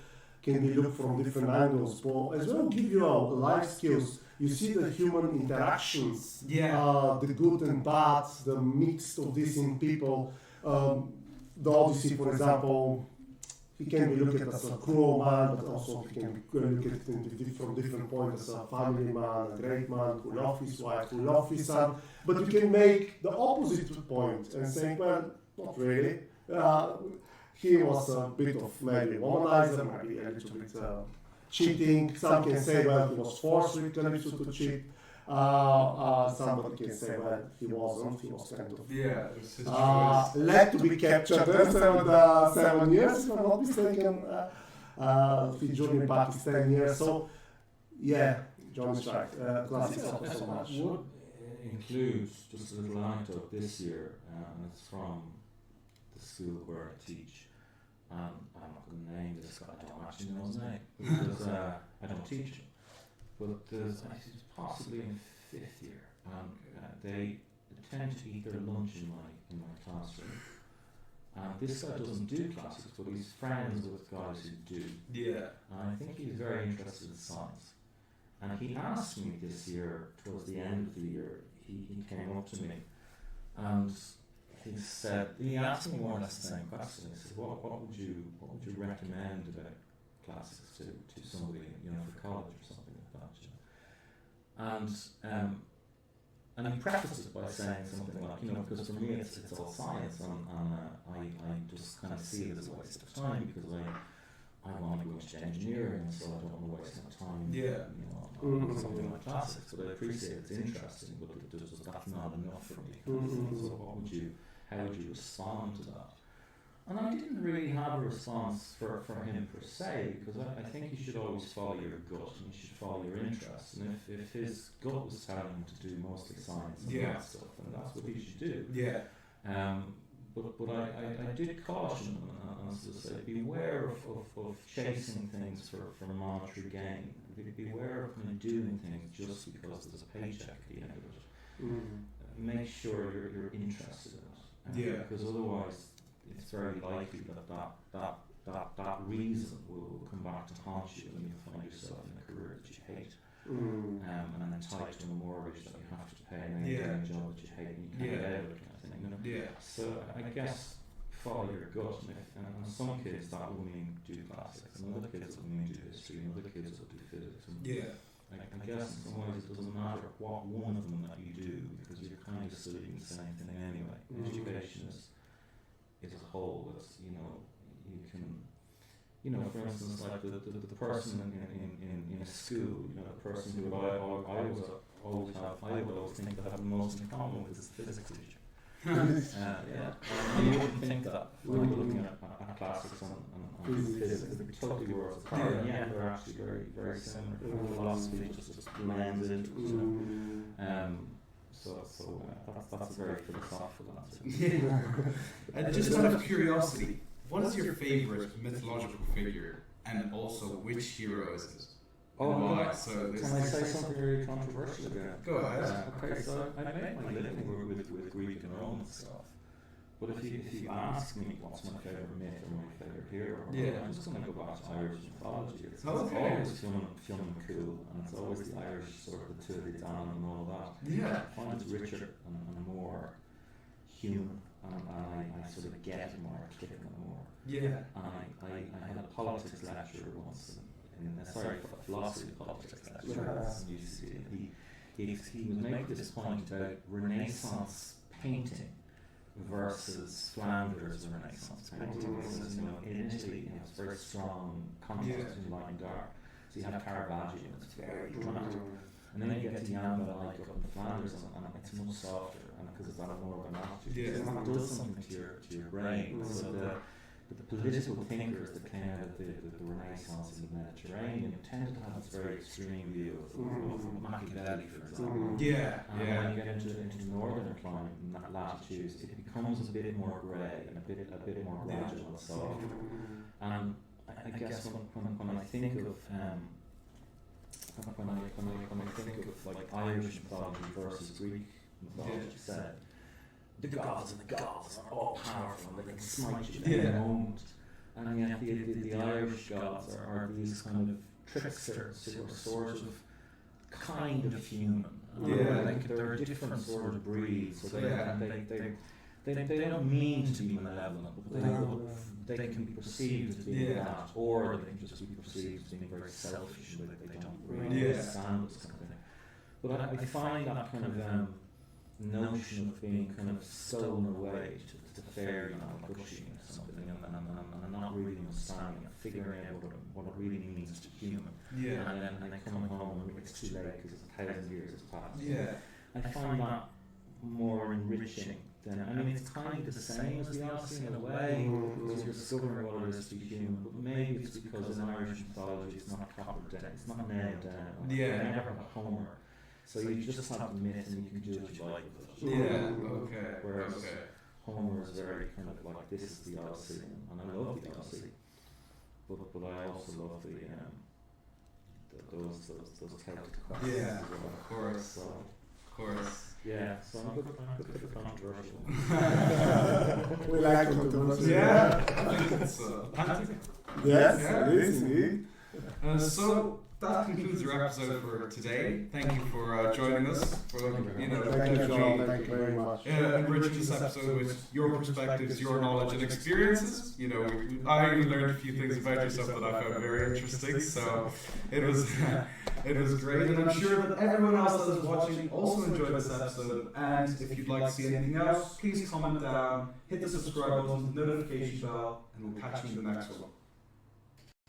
can be looked from different angles, but as well give you life skills. You see the human interactions, the good and bad, the mix of this in people. The Odyssey, for example, he can be looked at as a cruel man, but also he can be looked at from different points as a family man, a great man who loves his wife, who loves his son. But you can make the opposite point and say, well, not really. He was a bit of maybe womanizer, maybe a little bit cheating. Some can say, well, he was forced with Calypso to cheat. Somebody can say, well, he wasn't. He was kind of it was his choice. led to be captured there 7 years, if I'm not mistaken. He joined in Pakistan years. So, yeah, John is right. Classics help so much. Would include just a little anecdote this year, and it's from the school where I teach. I'm not going to name this guy, I don't actually know his name, because I don't teach him. But there's actually possibly in 5th year, and they tend to eat their lunch in my classroom. And this guy doesn't do classics, but he's friends with guys who do. Yeah. And I think he's very interested in science. And he asked me this year, towards the end of the year, he came up to me and he asked me more or less the same question. He said, what would you recommend about classics to somebody, for college or something like that? And he prefaced it by saying something like, because for me it's all science, and I just kind of see it as a waste of time, because I want to go into engineering, so I don't want to waste my time on something like classics. But I appreciate it's interesting, but that's not enough for me. So how would you respond to that? And I didn't really have a response for him per se, because I think you should always follow your gut and you should follow your interests. And if his gut was telling him to do mostly science and that stuff, then that's what he should do. Yeah. But I did caution him and sort of say, beware of chasing things for monetary gain. Beware of kind of doing things just because there's a paycheck at the end of it. Make sure you're interested in it. Because otherwise it's very likely that reason will come back to haunt you, and you'll find yourself in a career that you hate. And then tied to a mortgage that you have to pay, and then doing a job that you hate and you can't get out of it, kind of thing. So I guess follow your gut, and some kids that will mean do classics, and other kids will mean do history, and other kids will do physics. And I guess in some ways it doesn't matter what one of them that you do, because you're kind of studying the same thing anyway. Education is a whole. It's, you can, for instance, like the person in a school, the person who I would always think that I have the most in common with is the physics teacher. And you wouldn't think that when you're looking at classics and physics, they're totally worlds apart. And yet they're actually very, very similar. Philosophy just blends into it. So that's a very philosophical answer. Just out of curiosity, what is your favourite mythological figure, and also which hero is it? Why? So can I say something very controversial again? Go ahead. Okay, so I make my living with Greek and Roman stuff. But if you ask me what's my favourite myth or my favourite hero, I'm just going to go back to Irish mythology. It's always fun and cool, and it's always the Irish sort of the Tuatha Dé Danann and all that. I find it's richer and more human, and I sort of get it more, I kick it more. And I had a politics lecture once, philosophy politics lecture at UCD. He was making this point about Renaissance painting versus Flanders Renaissance painting. Because, in Italy, it's very strong contrast between light and dark. So you have Caravaggio, and it's very dramatic. And then you get to Jan van Eyck up in Flanders, and it's much softer, and because it's that more of an attitude. So it does something to your brain. So the political thinkers that came out of the Renaissance in the Mediterranean tended to have this very extreme view of Machiavelli, for example. And when you get into northern climate and latitudes, it becomes a bit more grey and a bit more gradual and soft. And I guess when I think of like Irish mythology versus Greek mythology, said the gods and the gods are all powerful, they can smite you at any moment. And yet the Irish gods are these kind of tricksters who are sort of kind of human. Like they're a different sort of breed, so they don't mean to be malevolent, but they can be perceived as being that, or they can just be perceived as being very selfish, like they don't really understand this kind of thing. But I find that kind of notion of being kind of stolen away to fairy like Gushing or something, and not really understanding it, figuring out what it really means to be human. And then coming home and it's too late because 1,000 years has passed. I find that more enriching than, I mean, it's kind of the same as the Odyssey in a way, because you're discovering what it is to be human, but maybe it's because in Irish mythology it's not coppered down, it's not nailed down. They never had Homer. So you just have the myth and you can do what you like with it. Whereas Homer is very kind of like, this is the Odyssey, and I love the Odyssey, but I also love those Celtic questions as well. Of course. Yeah, so I'm good for controversial. We like controversy. Yeah, I think it's Yes, Yeah. it is indeed. So that concludes our episode for today. Thank you for joining us. For Thank you, John. Thank you very much. enriching this episode with your perspectives, your knowledge and experiences. I learned a few things about yourself that I found very interesting. So it was it was great, and I'm sure that everyone else that is watching also enjoyed this episode. And if you'd like to see anything else, please comment down, hit the subscribe button, the notification bell, and we'll catch you in the next one.